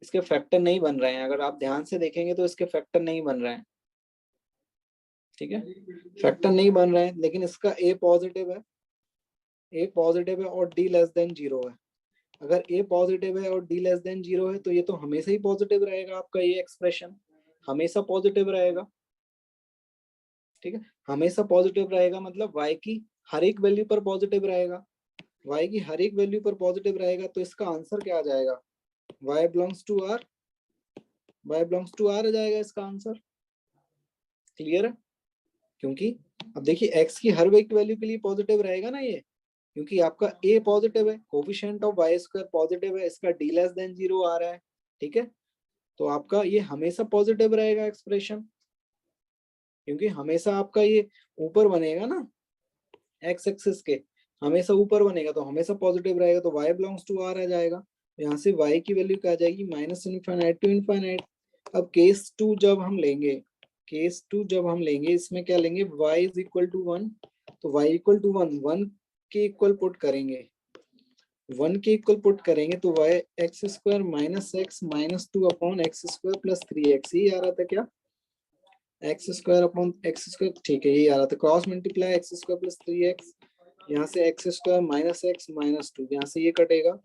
इसके फैक्टर नहीं बन रहे हैं। अगर आप ध्यान से देखेंगे तो इसके फैक्टर नहीं बन रहे हैं, ठीक है, फैक्टर नहीं बन रहे हैं, लेकिन इसका a पॉजिटिव है, a पॉजिटिव है और d लेस देन 0 है। अगर a पॉजिटिव है और d लेस देन 0 है तो ये तो हमेशा ही पॉजिटिव रहेगा, आपका ये एक्सप्रेशन हमेशा पॉजिटिव रहेगा, ठीक है। हमेशा पॉजिटिव रहेगा मतलब y की हर एक वैल्यू पर पॉजिटिव रहेगा, y की हर एक वैल्यू पर पॉजिटिव रहेगा, तो इसका आंसर क्या आ जाएगा y belongs to r, y belongs to r आ जाएगा इसका आंसर। क्लियर है? क्योंकि अब देखिए x की हर एक वैल्यू के लिए पॉजिटिव रहेगा ना ये, क्योंकि आपका a पॉजिटिव है, कोफिशिएंट ऑफ y² पॉजिटिव है, इसका d लेस देन 0 आ रहा है, ठीक है। तो आपका ये हमेशा पॉजिटिव रहेगा एक्सप्रेशन, क्योंकि हमेशा आपका ये ऊपर बनेगा ना, x एक्सिस के हमेशा ऊपर बनेगा तो हमेशा पॉजिटिव रहेगा, तो y belongs to r आ जाएगा। यहाँ से y की वैल्यू क्या आ जाएगी -∞ to ∞। अब केस 2 जब हम लेंगे, केस 2 जब हम लेंगे, इसमें क्या लेंगे y is equal to 1, तो y equal to 1 के इक्वल पुट करेंगे, 1 के इक्वल पुट करेंगे तो y x² - x - 2 upon x² + 3x, ये आ रहा था क्या x² अपॉन x², ठीक है, ये आ रहा था। क्रॉस मल्टीप्लाई x² + 3x, यहाँ से x² - x - 2, यहाँ से ये कटेगा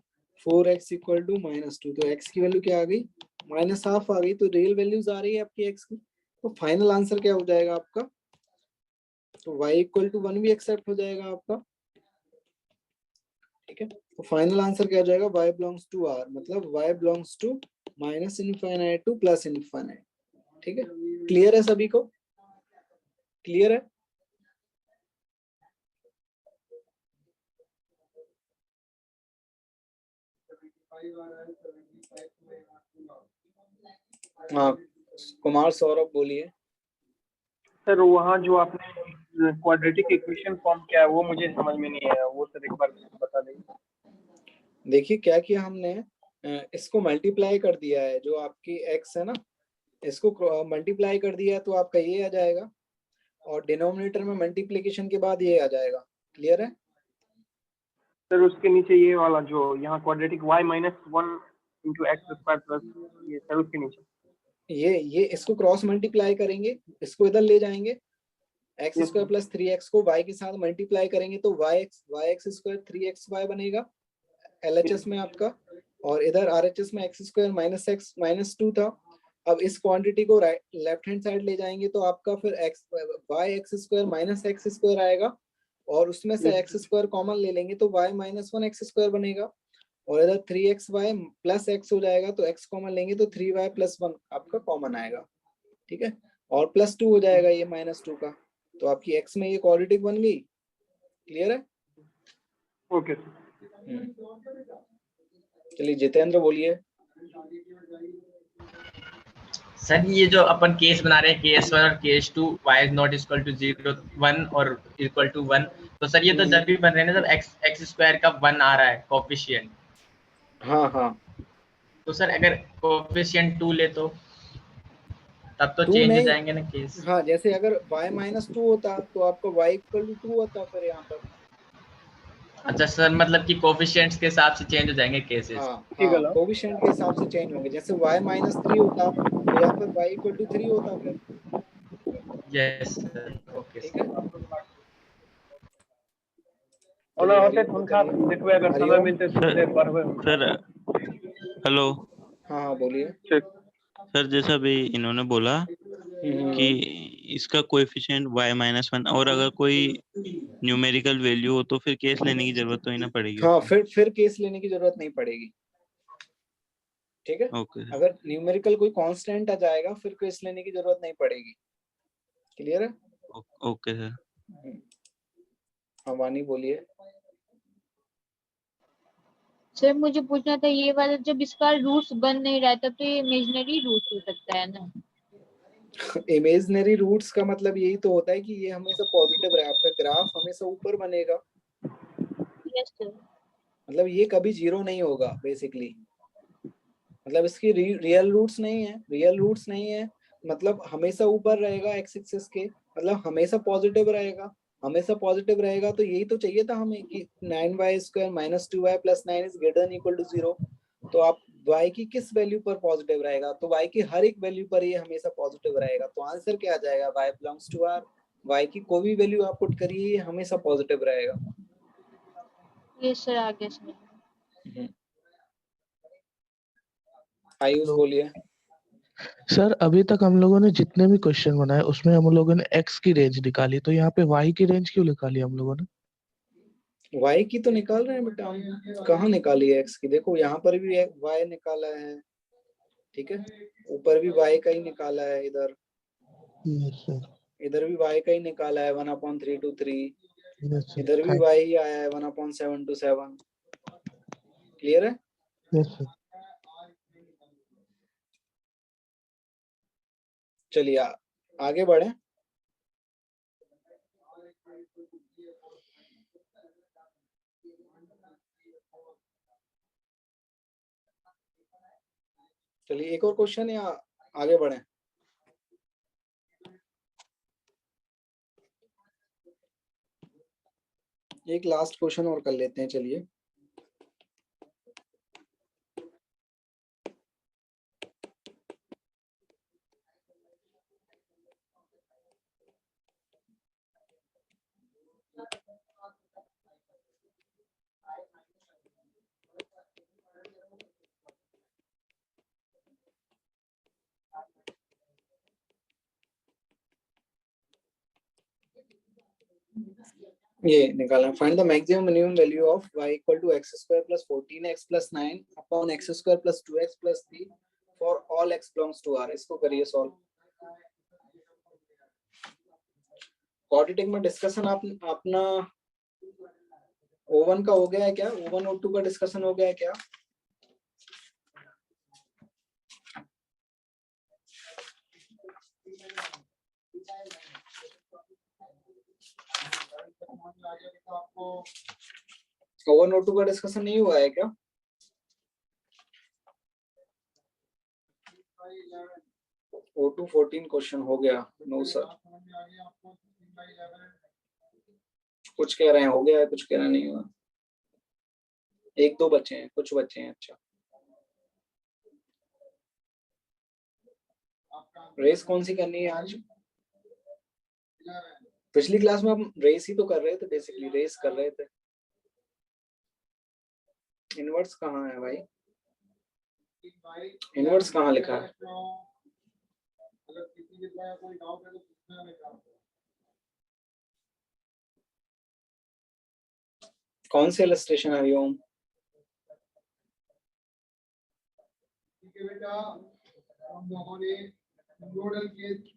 4x = -2, तो x की वैल्यू क्या आ गई -½ आ गई, तो रियल वैल्यूज आ रही है आपकी x की। तो फाइनल आंसर क्या हो जाएगा आपका, तो y = 1 भी एक्सेप्ट हो जाएगा आपका, ठीक है। तो फाइनल आंसर क्या हो जाएगा y belongs to r, मतलब y belongs to -∞ to +∞, ठीक है। क्लियर है सभी को? क्लियर है? हाँ, कुमार सौरभ बोलिए। सर वहाँ जो आपने क्वाड्रेटिक इक्वेशन फॉर्म किया है वो मुझे समझ में नहीं आया, वो सर एक बार बता देंगे। देखिए क्या किया हमने, इसको मल्टीप्लाई कर दिया है, जो आपकी x है ना, इसको मल्टीप्लाई कर दिया है तो आपका ये आ जाएगा, और डिनोमिनेटर में मल्टीप्लिकेशन के बाद ये आ जाएगा। क्लियर है? सर उसके नीचे ये वाला जो यहाँ क्वाड्रेटिक y - 1 × x² ये सर उसके नीचे ये इसको क्रॉस मल्टीप्लाई करेंगे, इसको इधर ले जाएंगे, x² + 3x को y के साथ मल्टीप्लाई करेंगे तो yx² 3xy बनेगा LHS में आपका, और इधर RHS में x² - x - 2 था। अब इस क्वांटिटी को लेफ्ट हैंड साइड ले जाएंगे तो आपका फिर yx² - x² आएगा, और उसमें से x² कॉमन ले लेंगे तो y - 1 x² बनेगा, और इधर 3xy + x हो जाएगा, तो x कॉमन लेंगे तो 3y + 1 आपका कॉमन आएगा, ठीक है, और +2 हो जाएगा ये -2 का, तो आपकी x में ये क्वाड्रेटिक बन गई। क्लियर है? ओके चलिए जितेंद्र बोलिए। सर ये जो अपन केस बना रहे हैं केस 1 और case 2 y is not equal to 0 1 और इक्वल टू 1, तो सर ये तो जब भी बन रहे हैं ना जब x स्क्वायर का 1 आ रहा है कोफिशिएंट, हाँ तो सर अगर कोफिशिएंट 2 ले तो तब तो 2 चेंज हो नहीं, जाएंगे ना केस। हाँ जैसे अगर y-2 होता तो आपका y इक्वल टू 2 होता फिर यहाँ पर। अच्छा सर, मतलब कि कोफिशिएंट्स के हिसाब से चेंज हो जाएंगे केसेस। हाँ कोविशेंट के हिसाब से चेंज होंगे। जैसे y-3 होता तो यहाँ पर y इक्वल टू 3 होता फिर। यस सर, ओके ठीक है। ओना होते तुमका देखबे अगर समय मिलते तो देर पढ़बे सर हेलो। हाँ बोलिए। सर जैसा अभी इन्होंने बोला कि इसका कोएफिशिएंट y-1 और अगर कोई न्यूमेरिकल वैल्यू हो तो फिर केस लेने की जरूरत तो ही ना पड़ेगी। हाँ फिर केस लेने की जरूरत नहीं पड़ेगी। ठीक है। ओके अगर न्यूमेरिकल कोई कांस्टेंट आ जाएगा फिर केस लेने की जरूरत नहीं पड़ेगी। क्लियर है? Okay sir. हाँ वानी बोलिए। सर मुझे पूछना था ये वाला जब इसका रूट्स बन नहीं रहा तब तो ये इमेजिनरी रूट्स हो सकता है ना? इमेजिनरी रूट्स का मतलब यही तो होता है कि ये हमेशा पॉजिटिव रहे, आपका ग्राफ हमेशा ऊपर बनेगा। Yes sir. मतलब ये कभी जीरो नहीं होगा बेसिकली। मतलब इसकी रियल रूट्स नहीं है, मतलब हमेशा ऊपर रहेगा एक्स एक्सिस के, मतलब हमेशा पॉजिटिव रहेगा। तो यही तो चाहिए था हमें कि 9y² - 2y + 9 is greater than equal to 0। तो आप y की किस वैल्यू पर पॉजिटिव रहेगा, तो y की हर एक वैल्यू पर ये हमेशा पॉजिटिव रहेगा। तो आंसर क्या आ जाएगा, y belongs to r। y की कोई भी वैल्यू आप पुट करिए ये हमेशा पॉजिटिव रहेगा। यस सर, आगे समझ। आयुष बोलिए। सर अभी तक हम लोगों ने जितने भी क्वेश्चन बनाए उसमें हम लोगों ने x की रेंज निकाली, तो यहाँ पे y की रेंज क्यों निकाली हम लोगों ने? y की तो निकाल रहे हैं बेटा हम, कहाँ निकाली है x की? देखो यहाँ पर भी y निकाला है, ठीक है, ऊपर भी y का ही निकाला है, इधर इधर भी y का ही निकाला है 1/3 to 3, इधर भी y ही आया है 1/7 to 7। क्लियर है? Yes sir. चलिए आगे बढ़े। चलिए एक और क्वेश्चन या आगे बढ़े? एक लास्ट क्वेश्चन और कर लेते हैं। चलिए ये निकालना, find the maximum minimum value of y equal to x² + 14x + 9 upon x² + 2x + 3 for all x belongs to r। इसको करिए सॉल्व। क्वाड्रेटिक में डिस्कशन अपना O1 का हो गया है क्या? O1 O2 का डिस्कशन हो गया है क्या? O1 O2 का डिस्कशन नहीं हुआ है क्या? O2 14 क्वेश्चन हो गया? नो सर, कुछ कह रहे हैं हो गया है, कुछ कह रहे नहीं हुआ। एक दो बच्चे हैं, कुछ बच्चे हैं। अच्छा रेस कौन सी करनी है आज? पिछली क्लास में हम रेस ही तो कर रहे थे, बेसिकली रेस कर रहे थे। इनवर्स कहाँ है भाई? इनवर्स कहाँ लिखा है? कौन से इलस्ट्रेशन है ओम?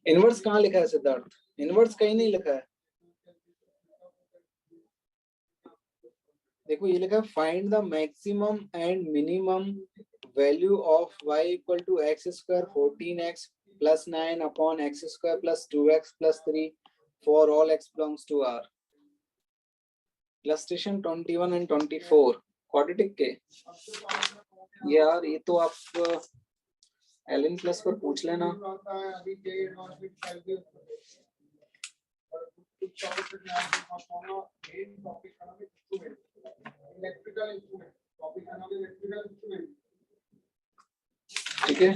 इनवर्स कहाँ लिखा है सिद्धार्थ? इनवर्स कहीं नहीं लिखा है। देखो ये लिखा है find the maximum and minimum value of y equal to x square 14x plus 9 upon x square plus 2x plus 3 for all x belongs to R। Illustration 21 and 24 quadratic के। यार ये तो आप एलन प्लस पर पूछ लेना। ठीक है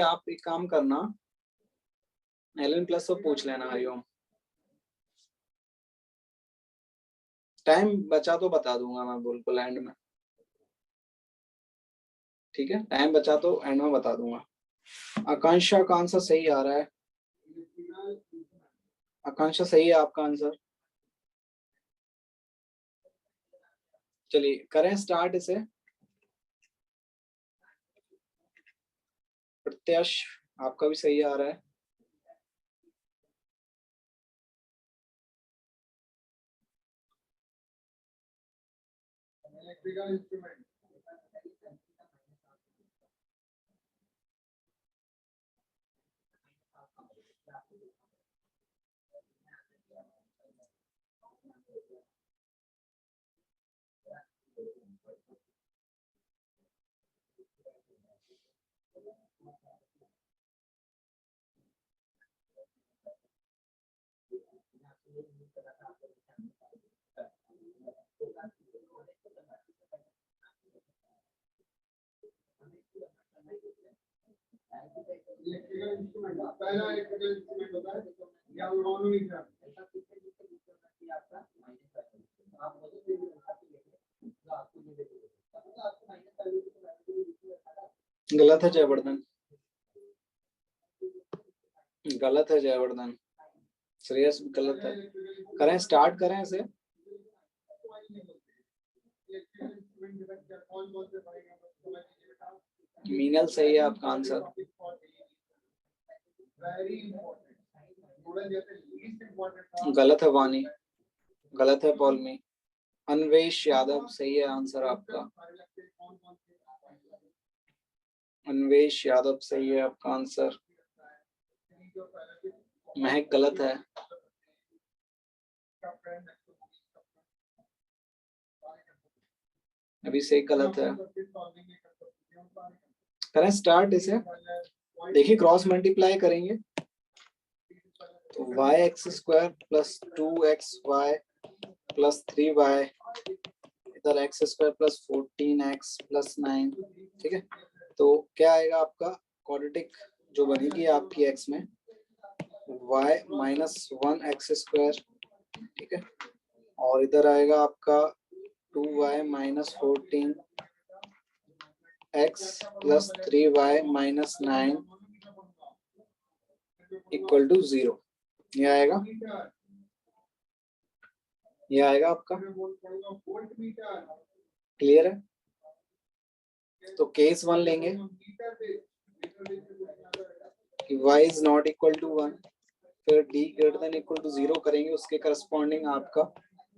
आप एक काम करना, एलन प्लस पर पूछ लेना। हरिओम, टाइम बचा तो बता दूंगा मैं बिल्कुल एंड में। ठीक है, टाइम बचा तो एंड में बता दूंगा। आकांक्षा का आंसर सही आ रहा है। आकांक्षा सही है आपका आंसर। चलिए करें स्टार्ट इसे। प्रत्याश आपका भी सही आ रहा है। गलत है जयवर्धन, गलत है जयवर्धन। श्रेयस गलत है। करें स्टार्ट करें इसे। मीनल सही है आपका आंसर। गलत है वानी, गलत है पॉलमी। अन्वेश यादव सही है आंसर आपका। अन्वेश यादव सही है आपका आंसर। महक गलत है। अभिषेक गलत है। करें स्टार्ट इसे। देखिए क्रॉस मल्टीप्लाई करेंगे तो y x square plus 2xy plus 3y, इधर x square plus 14x plus 9। ठीक है, तो क्या आएगा आपका क्वाड्रेटिक जो बनेगी आपकी x में y माइनस 1x स्क्वायर। ठीक है, और इधर आएगा आपका 2y minus 14x plus 3y minus 9 equal to 0। ये आएगा, ये आएगा आपका। क्लियर है? तो केस 1 लेंगे कि y is not equal to 1, फिर d greater than equal to 0 करेंगे। उसके करस्पॉन्डिंग आपका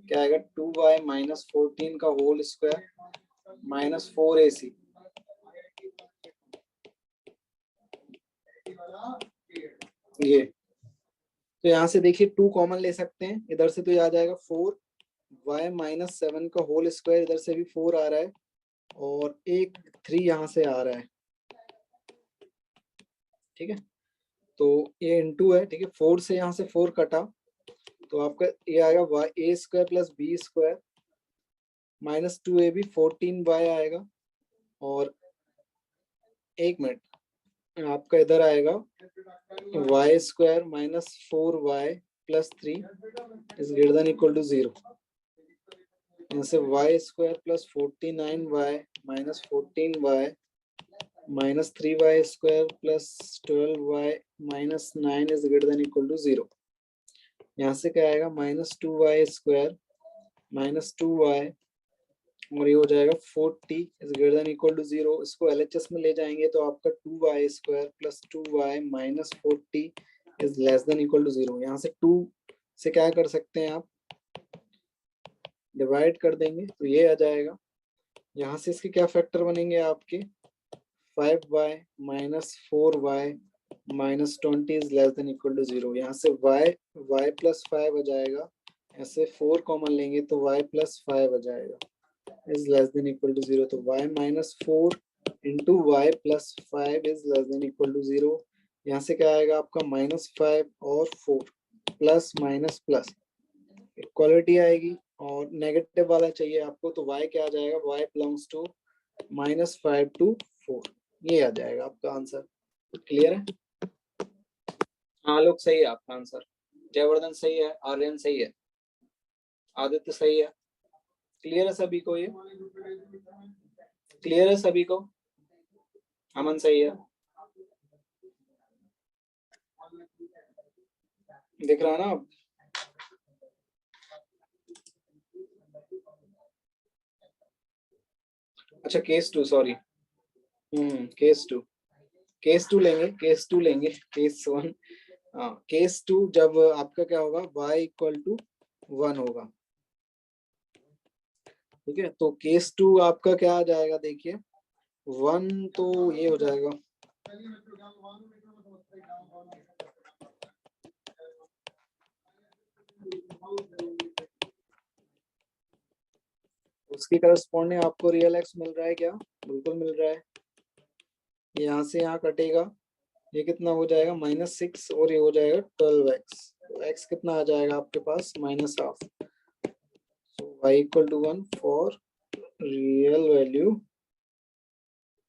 क्या आएगा 2y माइनस 14 का होल स्क्वायर माइनस 4ac। ये तो यहाँ से देखिए 2 कॉमन ले सकते हैं इधर से, तो ये आ जाएगा 4y माइनस 7 का होल स्क्वायर, इधर से भी 4 आ रहा है और एक 3 यहाँ से आ रहा है। ठीक है, तो ये इनटू है। ठीक है, 4 से यहाँ से 4 कटा तो आपका ये आएगा a square plus b square minus 2ab 14y आएगा। और एक मिनट, आपका इधर आएगा y square minus 4y plus 3 is greater than equal to 0। यहाँ से y square plus 49y minus 14y minus 3y square plus 12y minus 9 is greater than equal to 0। यहाँ से क्या आएगा minus 2y square minus 2y और ये हो जाएगा 40 is greater than equal to 0। इसको LHS में ले जाएंगे तो आपका 2y square plus 2y minus 40 is less than equal to 0। यहाँ से 2 से क्या कर सकते हैं आप, डिवाइड कर देंगे तो ये आ जाएगा। यहाँ से इसके क्या फैक्टर बनेंगे आपके, 5y minus 4y minus 20 is less than equal to 0। यहाँ से y प्लस 5 आ जाएगा, ऐसे 4 कॉमन लेंगे तो y प्लस 5 आ जाएगा is less than equal to 0। तो y minus 4 into y plus 5 is less than equal to 0। यहाँ से क्या आएगा आपका -5 और 4 प्लस माइनस प्लस इक्वालिटी आएगी, और नेगेटिव वाला चाहिए आपको तो y क्या आ जाएगा, y बिलोंग्स टू -5 to 4, ये आ जाएगा आपका आंसर। क्लियर है? हाँ लोग सही है आपका आंसर। जयवर्धन सही है, आर्यन सही है, आदित्य सही है। क्लियर है सभी को? ये क्लियर है सभी को? अमन सही है, दिख रहा है ना? अच्छा केस 2, सॉरी, केस टू लेंगे, केस 1, हाँ केस 2 जब आपका क्या होगा, y इक्वल टू 1 होगा, ठीक है। तो केस 2 आपका क्या आ जाएगा, देखिए 1 तो ये हो जाएगा, उसकी करस्पॉन्डिंग आपको रियल एक्स मिल रहा है क्या? बिल्कुल मिल रहा है। यहाँ से यहाँ कटेगा, ये कितना हो जाएगा -6 और ये हो जाएगा 12x, तो x कितना आ जाएगा आपके पास -12। so y equal to 1 for real value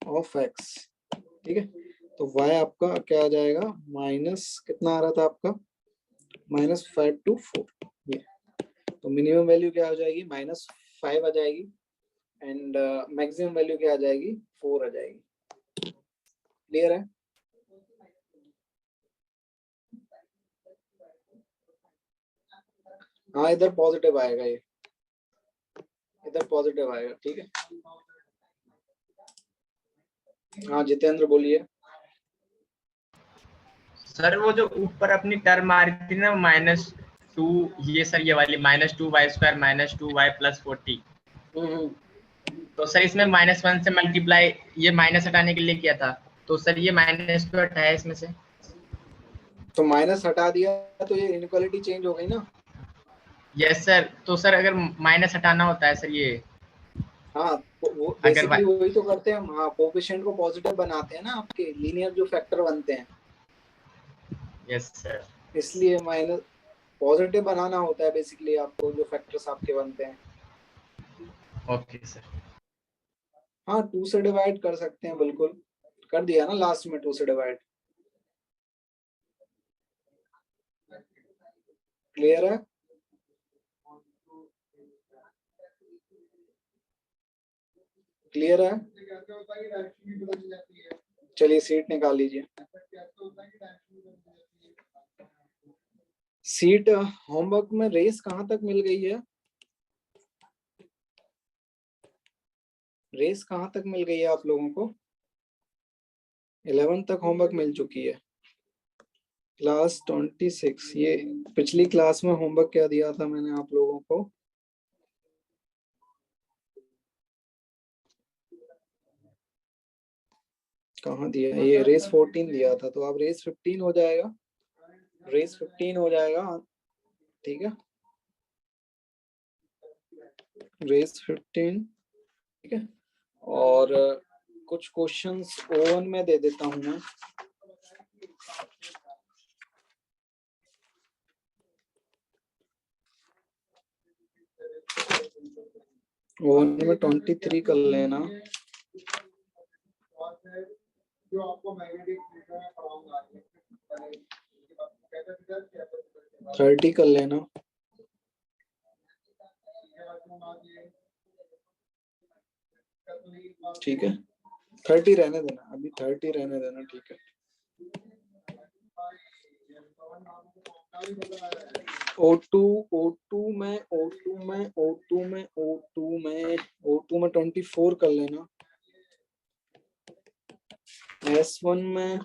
of x, ठीक है। तो y आपका क्या आ जाएगा, माइनस कितना आ रहा था आपका, -5 to 4, ये तो मिनिमम वैल्यू क्या हो जाएगी, -5 आ जाएगी, एंड मैक्सिमम वैल्यू क्या आ जाएगी, 4 आ जाएगी। क्लियर है? हाँ इधर पॉजिटिव आएगा, ये इधर पॉजिटिव आएगा, ठीक है। हाँ जितेंद्र बोलिए। सर वो जो ऊपर अपनी टर्म आ रही थी ना -2, ये सर ये वाली -2y² -2y + 40, तो सर इसमें -1 से मल्टीप्लाई ये माइनस हटाने के लिए किया था, तो सर ये माइनस तो हटाया इसमें से, तो माइनस हटा दिया तो ये इनइक्वालिटी चेंज हो गई ना। Yes sir. तो सर अगर माइनस हटाना होता है सर ये, हाँ वो अगर बेसिकली वही तो करते हैं हम, हाँ कोएफिशिएंट को पॉजिटिव बनाते हैं ना, आपके लीनियर जो फैक्टर बनते हैं। यस सर, इसलिए माइनस पॉजिटिव बनाना होता है बेसिकली आपको, जो फैक्टर्स आपके बनते हैं। Okay sir. हाँ 2 से डिवाइड कर सकते हैं, बिल्कुल कर दिया ना लास्ट में 2 से डिवाइड। क्लियर है? क्लियर है? चलिए सीट निकाल लीजिए। सीट होमवर्क में रेस कहाँ तक मिल गई है, रेस कहाँ तक मिल गई है आप लोगों को? 11 तक होमवर्क मिल चुकी है। क्लास 26, ये पिछली क्लास में होमवर्क क्या दिया था मैंने आप लोगों को, कहाँ दिया, ये रेस 14 दिया था, तो अब रेस 15 हो जाएगा, रेस 15 हो जाएगा, ठीक है, रेस 15, ठीक है। और कुछ क्वेश्चंस ओवन में दे देता हूं मैं, ओवन में 23 कर लेना, जो आपको मैग्नेटिक फील्ड में पढ़ाऊंगा 30 कर लेना, ठीक है। 30 रहने देना, अभी 30 रहने देना, ठीक है। O2 में 24 कर लेना, S1 में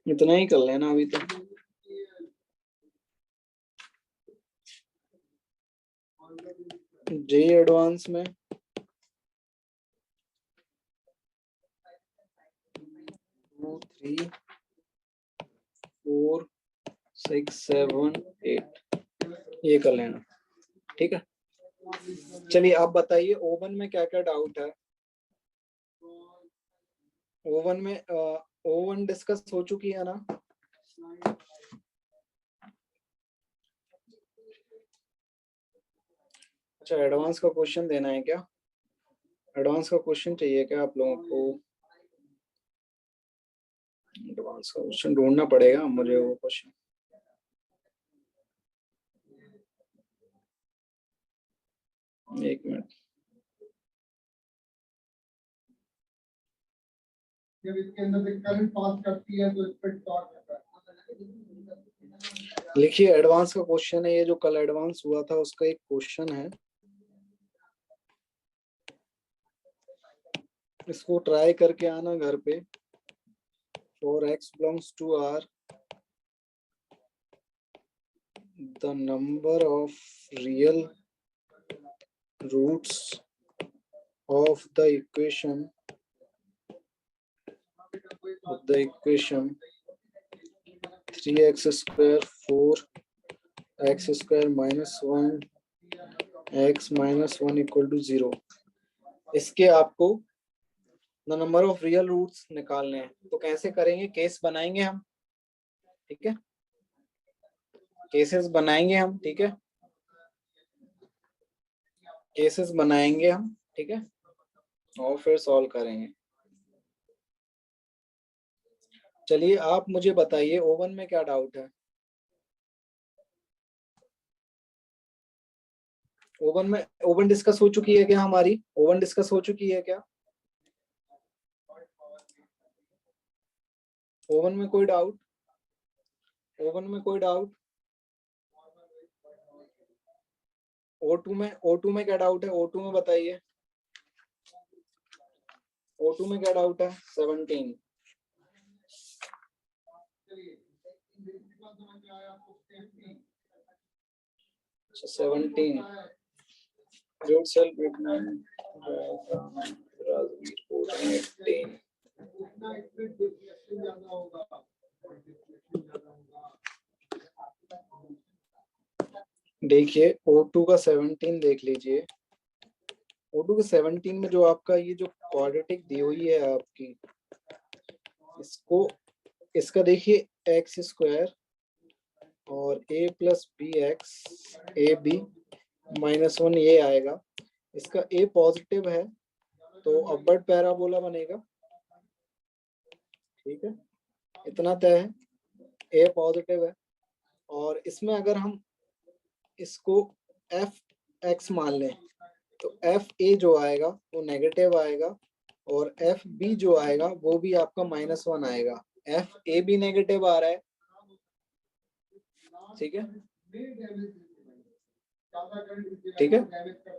इतना ही कर लेना अभी तो। जे एडवांस में 2 3 4 6 7 8 ये कर लेना, ठीक है। चलिए आप बताइए ओवन में क्या क्या डाउट है। ओवन में ओवन डिस्कस हो चुकी है ना। अच्छा एडवांस का क्वेश्चन देना है क्या? एडवांस का क्वेश्चन चाहिए क्या आप लोगों को? एडवांस का क्वेश्चन ढूंढना पड़ेगा मुझे वो क्वेश्चन। एक मिनट। जब इसके अंदर से करंट पास करती है तो इस पर टॉर्क आता है। लिखिए एडवांस का क्वेश्चन है, ये जो कल एडवांस हुआ था उसका एक क्वेश्चन है, इसको ट्राई करके आना घर पे। For x belongs to R, the number of real roots of the equation 3x square 4x square minus 1 x minus 1 equal to 0। इसके आपको the number of real roots निकालने हैं। तो कैसे करेंगे? केस बनाएंगे हम, ठीक है, केसेस बनाएंगे हम, ठीक है, केसेस बनाएंगे हम, ठीक है, और फिर सॉल्व करेंगे। चलिए आप मुझे बताइए ओवन में क्या डाउट है। ओवन में ओवन डिस्कस हो चुकी है क्या हमारी? ओवन डिस्कस हो चुकी है क्या? ओवन में कोई डाउट? ओवन में कोई डाउट? O2 में क्या डाउट है? O2 में बताइए। O2 में क्या डाउट है? 17। अच्छा 17 Root cell treatment, Raspberry 18। देखिए O2 का 17 देख लीजिए। O2 के 17 में जो आपका ये जो क्वाड्रेटिक दी हुई है आपकी, इसको इसका देखिए एक्स स्क्वायर और a plus b x a b minus 1 ये आएगा। इसका a पॉजिटिव है तो अपवर्ड पैराबोला बनेगा, ठीक है, इतना तय है। a पॉजिटिव है और इसमें अगर हम इसको एफ एक्स मान लें तो एफ ए जो आएगा वो नेगेटिव आएगा और एफ बी जो आएगा वो भी आपका -1 आएगा। एफ ए भी नेगेटिव आ रहा है, ठीक है, ठीक है,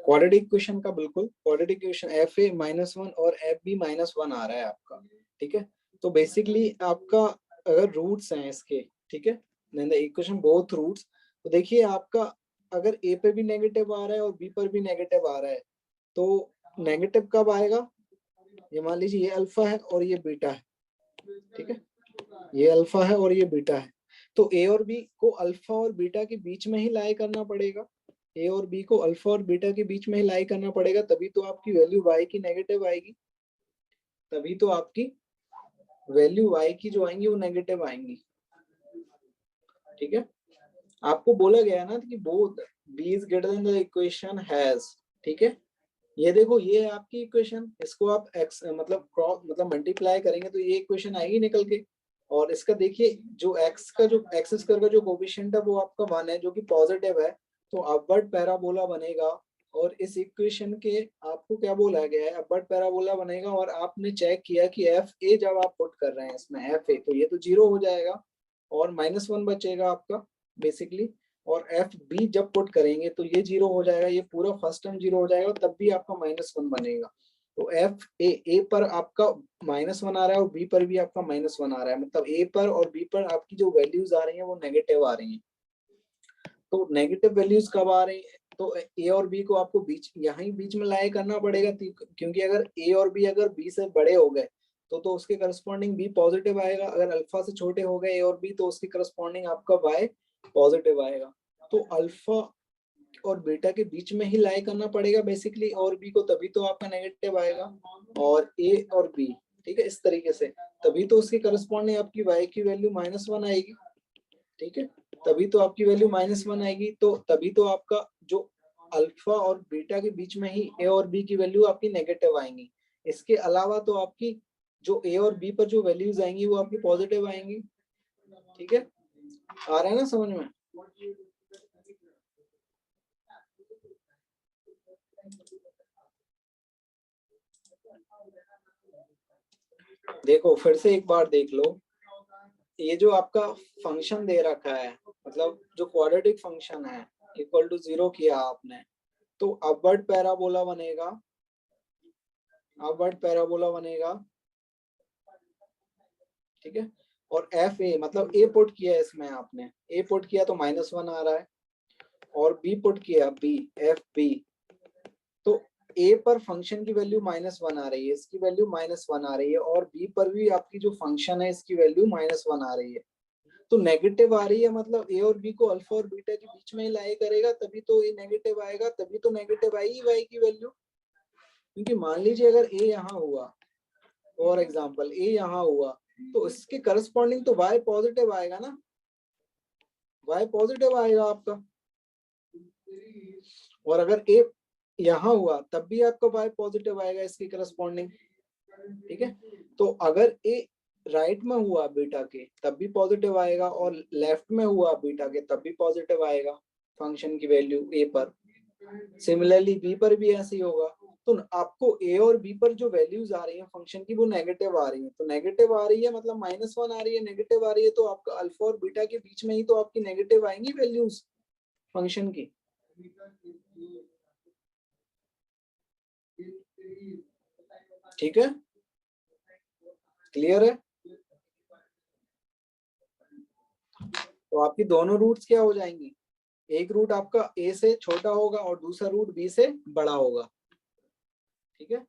क्वाड्रेटिक इक्वेशन का बिल्कुल क्वाड्रेटिक इक्वेशन एफ ए -1 और एफ बी -1 आ रहा है आपका, ठीक है। तो बेसिकली आपका अगर रूट्स हैं इसके, ठीक है, इक्वेशन बोथ रूट्स, तो देखिए आपका अगर ए पे भी नेगेटिव आ रहा है और बी पर भी नेगेटिव आ रहा है तो नेगेटिव कब आएगा? ये मान लीजिए ये अल्फा है और ये बीटा है, ठीक है, ये अल्फा है और ये बीटा है, तो ए और बी को अल्फा और बीटा के बीच में ही लाई करना पड़ेगा। ए और बी को अल्फा और बीटा के बीच में ही लाई करना पड़ेगा, तभी तो आपकी वैल्यू y की नेगेटिव आएगी, तभी तो आपकी वैल्यू y की जो आएंगी वो नेगेटिव आएंगी, ठीक है। आपको बोला गया ना कि both b is greater then the equation has, ठीक है, ये देखो ये है आपकी इक्वेशन, इसको आप x मतलब मल्टीप्लाई करेंगे तो ये इक्वेशन आएगी निकल के। और इसका देखिए जो x स्क्वायर का जो कोएफिशिएंट है वो आपका 1 है जो कि पॉजिटिव है, तो अपवर्ड पैराबोला बनेगा। और इस इक्वेशन के आपको क्या बोला गया है? अपवर्ड पैराबोला बनेगा। और आपने चेक किया कि एफ ए जब आप पुट कर रहे हैं इसमें एफ ए, तो ये तो 0 हो जाएगा और -1 बचेगा आपका बेसिकली। और एफ बी जब पुट करेंगे तो ये 0 हो जाएगा, ये पूरा फर्स्ट टर्म 0 हो जाएगा, तब भी आपका -1 बनेगा। तो एफ ए पर आपका -1 आ रहा है और बी पर भी आपका -1 आ रहा है, मतलब ए पर और बी पर आपकी जो वैल्यूज आ रही हैं वो नेगेटिव आ रही हैं। तो नेगेटिव वैल्यूज कब आ रही है, तो ए और बी को आपको यहीं बीच में लाए करना पड़ेगा, क्योंकि अगर ए और बी अगर बी से बड़े हो गए तो उसके करस्पॉन्डिंग बी पॉजिटिव आएगा, अगर अल्फा से छोटे हो गए ए और बी तो उसके करस्पॉन्डिंग आपका वाई पॉजिटिव आएगा। तो अल्फा और बीटा के बीच में ही लाई करना पड़ेगा बेसिकली और बी को, तभी तो आपका नेगेटिव आएगा, और ए और बी, ठीक है, इस तरीके से, तभी तो उसके करस्पॉन्डिंग आपकी वाई की वैल्यू -1 आएगी, ठीक है, तभी तो आपकी वैल्यू -1 आएगी। तो तभी तो आपका जो अल्फा और बीटा के बीच में ही ए और बी की वैल्यू आपकी नेगेटिव आएंगी। इसके अलावा तो आपकी जो ए और बी पर जो वैल्यूज आएंगी वो आपकी पॉजिटिव आएंगी, ठीक है, आ रहा है ना समझ में? देखो फिर से एक बार देख लो, ये जो आपका फंक्शन दे रखा है, मतलब जो क्वाड्रेटिक फंक्शन है इक्वल टू 0 किया आपने, तो अपवर्ड पैराबोला बनेगा, अपवर्ड पैराबोला बनेगा, ठीक है, और एफ ए मतलब ए पुट किया है इसमें आपने, ए पुट किया तो -1 आ रहा है, और बी पुट किया बी, एफ बी, तो ए पर फंक्शन की वैल्यू -1 आ रही है, इसकी वैल्यू -1 आ रही है, और बी पर भी आपकी जो फंक्शन है इसकी वैल्यू -1 आ रही है, तो नेगेटिव आ रही है, मतलब ए और बी को अल्फा और बीटा के बीच में ही लाई करेगा तभी तो ए नेगेटिव आएगा, तभी तो नेगेटिव आई वाई की वैल्यू। क्योंकि मान लीजिए अगर ए यहाँ हुआ, फॉर एग्जांपल ए यहाँ हुआ, तो इसके करस्पॉन्डिंग तो वाई पॉजिटिव आएगा ना, वाई पॉजिटिव आएगा आपका, और अगर ए यहाँ हुआ तब भी आपका वाई पॉजिटिव आएगा इसके करस्पॉन्डिंग, ठीक है। तो अगर ए राइट में हुआ बीटा के तब भी पॉजिटिव आएगा, और लेफ्ट में हुआ बीटा के तब भी पॉजिटिव आएगा फंक्शन की वैल्यू ए पर। सिमिलरली बी पर भी ऐसे ही होगा। तो आपको ए और बी पर जो वैल्यूज आ रही है फंक्शन की वो नेगेटिव आ रही है, तो नेगेटिव आ रही है मतलब -1 आ रही है, नेगेटिव आ रही है, तो आपका अल्फा और बीटा के बीच में ही तो आपकी नेगेटिव आएंगी वैल्यूज फंक्शन की, ठीक है, क्लियर है? तो आपकी दोनों रूट्स क्या हो जाएंगी, एक रूट आपका ए से छोटा होगा और दूसरा रूट बी से बड़ा होगा, ठीक है।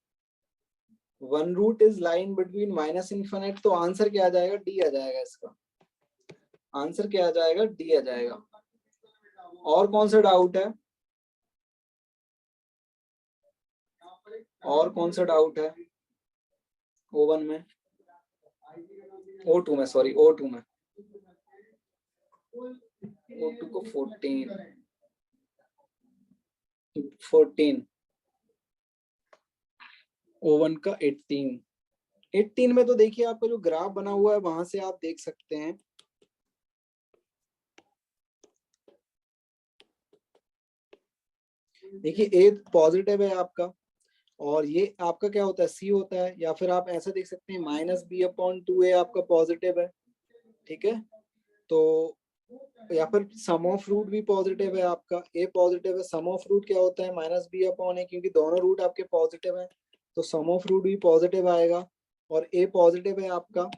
One root is line between -∞, तो आंसर क्या आ जाएगा, डी आ जाएगा, इसका आंसर क्या आ जाएगा, डी आ जाएगा। और कौन सा डाउट है, और कौन सा डाउट है O1 में, O2 में, सॉरी O2 में, O2 को 14 O1 का 18 में, तो देखिए आपका जो ग्राफ बना हुआ है वहां से आप देख सकते हैं, देखिए ए पॉजिटिव है आपका, और ये आपका क्या होता है, सी होता है, या फिर आप ऐसा देख सकते हैं -b/2a आपका पॉजिटिव है, ठीक है। तो या फिर सम ऑफ रूट भी पॉजिटिव है आपका, ए पॉजिटिव है, सम ऑफ रूट क्या होता है -b/a, क्योंकि दोनों रूट आपके पॉजिटिव है तो सम ऑफ रूट भी पॉजिटिव आएगा, और ए पॉजिटिव है आपका,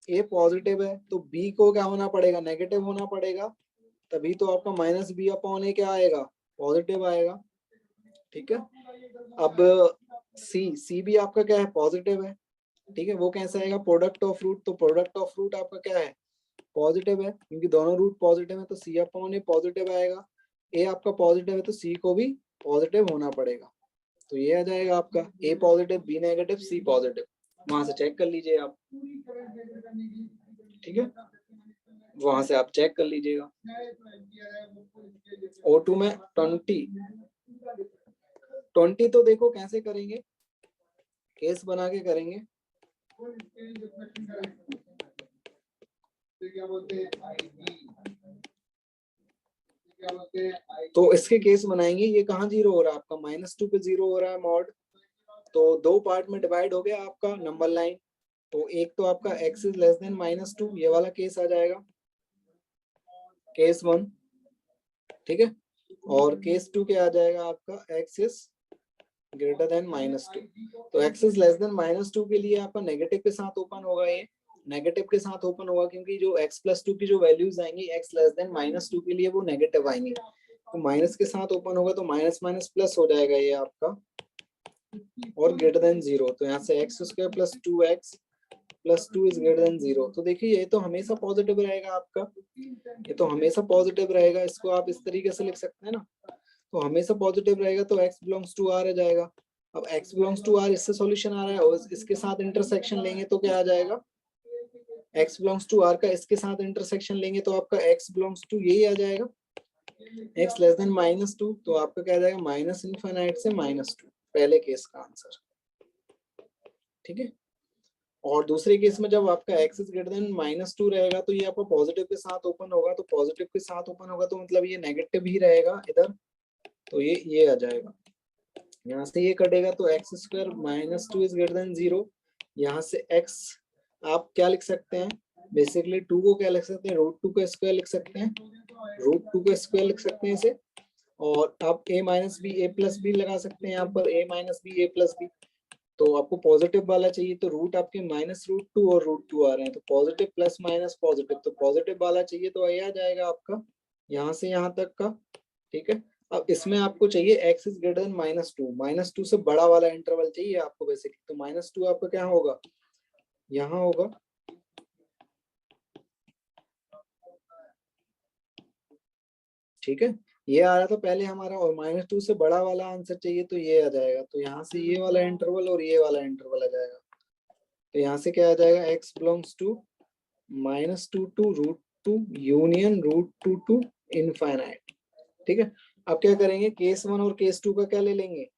ए पॉजिटिव है तो बी को क्या होना पड़ेगा, नेगेटिव होना पड़ेगा, तभी तो आपका -b/a क्या आएगा, पॉजिटिव आएगा, ठीक है। अब सी भी आपका क्या है, पॉजिटिव है, ठीक है, वो कैसा आएगा, प्रोडक्ट ऑफ रूट, तो प्रोडक्ट ऑफ रूट आपका क्या है, पॉजिटिव है, क्योंकि दोनों रूट पॉजिटिव है तो c/a पॉजिटिव आएगा, ए आपका पॉजिटिव है तो सी को भी पॉजिटिव होना पड़ेगा, तो ये आ जाएगा आपका ए पॉजिटिव, बी नेगेटिव, सी पॉजिटिव, वहां से चेक कर लीजिए आप, ठीक है, वहां से आप चेक कर लीजिएगा। O2 में 20 तो देखो कैसे करेंगे, केस बना के करेंगे, तो इसके केस बनाएंगे, ये कहाँ 0 हो रहा है आपका, -2 पे 0 हो रहा है मॉड, तो दो पार्ट में डिवाइड हो गया आपका नंबर लाइन, तो एक तो आपका x इज लेस देन -2 ये वाला केस आ जाएगा, केस 1, ठीक है, और केस 2 क्या आ जाएगा आपका x इज ग्रेटर देन -2। तो x इज लेस देन -2 के लिए आपका नेगेटिव के साथ ओपन होगा, ये नेगेटिव के साथ ओपन होगा क्योंकि जो x + 2 की जो वैल्यूज आएंगी x लेस देन -2 के लिए वो नेगेटिव आएंगी, तो माइनस के साथ ओपन होगा तो माइनस माइनस प्लस हो जाएगा ये आपका, और ग्रेटर देन 0। तो यहाँ से x² + 2x + 2 is greater than 0। तो देखिए ये तो हमेशा पॉजिटिव रहेगा आपका, ये तो हमेशा पॉजिटिव रहेगा, इसको आप इस तरीके से लिख सकते हैं ना, तो हमेशा पॉजिटिव रहेगा, तो x बिलोंग्स टू r आ जाएगा। अब x बिलोंग्स टू r इससे सॉल्यूशन आ रहा है और इसके साथ इंटरसेक्शन लेंगे तो क्या आ जाएगा, x बिलोंग्स टू r का इसके साथ इंटरसेक्शन लेंगे तो आपका x बिलोंग्स टू यही आ जाएगा, x लेस देन -2, तो आपका क्या आ जाएगा -∞ से -2, पहले केस का आंसर। ठीक है, और दूसरे केस में जब आपका x इज ग्रेटर देन -2 रहेगा तो ये आपका पॉजिटिव के साथ ओपन होगा, तो पॉजिटिव के साथ ओपन होगा तो मतलब ये नेगेटिव ही रहेगा इधर, तो ये आ जाएगा, यहाँ से ये कटेगा तो x² - 2 इज ग्रेटर देन 0। यहाँ से x आप क्या लिख सकते हैं, बेसिकली 2 को क्या लिख सकते हैं, √2 का स्क्वायर लिख सकते हैं, √2 का स्क्वायर लिख सकते हैं इसे, और आप a - b a + b लगा सकते हैं यहाँ पर, a - b a + b। तो आपको पॉजिटिव वाला चाहिए तो रूट आपके -√2 और √2 आ रहे हैं, तो पॉजिटिव प्लस माइनस पॉजिटिव, तो पॉजिटिव वाला चाहिए तो ये आ जाएगा आपका यहाँ से यहाँ तक का। ठीक है, अब इसमें आपको चाहिए x इज ग्रेटर देन -2, -2 से बड़ा वाला इंटरवल चाहिए आपको बेसिकली, तो -2 आपका क्या होगा, यहाँ होगा। ठीक है, ये आ रहा था पहले हमारा, और -2 से बड़ा वाला आंसर चाहिए तो ये आ जाएगा, तो यहाँ से ये वाला इंटरवल और ये वाला इंटरवल आ जाएगा, तो यहाँ से क्या आ जाएगा, x belongs to -2 to √2 union √2 to infinite. ठीक है, अब क्या करेंगे, केस 1 और केस 2 का क्या ले लेंगे,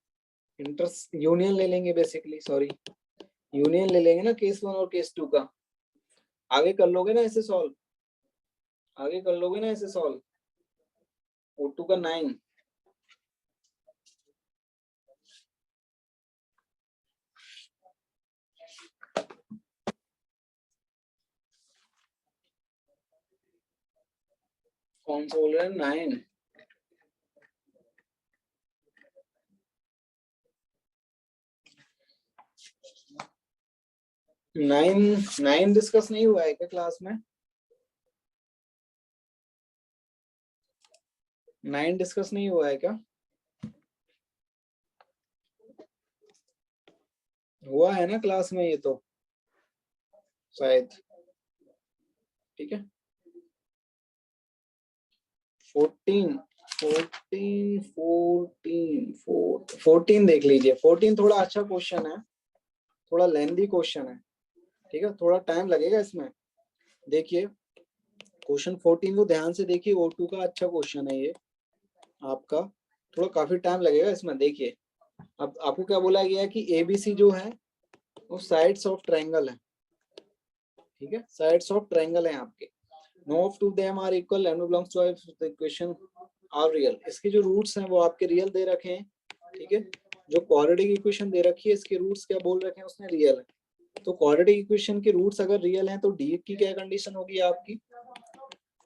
यूनियन ले लेंगे, बेसिकली सॉरी यूनियन ले लेंगे ना केस 1 और केस 2 का। आगे कर लोगे ना ऐसे सॉल्व, आगे कर लोगे ना ऐसे सॉल्व, O2 का 9। कौन सा बोल रहे हैं, 9? नाइन डिस्कस नहीं हुआ है क्या क्लास में, 9 डिस्कस नहीं हुआ है क्या, हुआ है ना क्लास में ये तो शायद। ठीक है, 14 देख लीजिए, 14 थोड़ा अच्छा क्वेश्चन है, थोड़ा लेंथी क्वेश्चन है। ठीक है, थोड़ा टाइम लगेगा इसमें, देखिए क्वेश्चन 14 को ध्यान से देखिए, O2 का अच्छा क्वेश्चन है ये आपका, थोड़ा काफी टाइम लगेगा इसमें। देखिए अब आपको क्या बोला गया है कि ABC जो है वो साइड्स ऑफ ट्रायंगल है। ठीक है, साइड्स ऑफ ट्रायंगल है आपके, no of two them are equal, lambda belongs to the equation are real. इसके जो रूट्स हैं वो आपके रियल दे रखे हैं। ठीक है, जो क्वाड्रेटिक इक्वेशन दे रखी है इसके रूट्स क्या बोल रखे हैं उसने, रियल है। तो क्वाड्रेटिक इक्वेशन के रूट्स अगर रियल हैं तो डी की क्या कंडीशन होगी आपकी,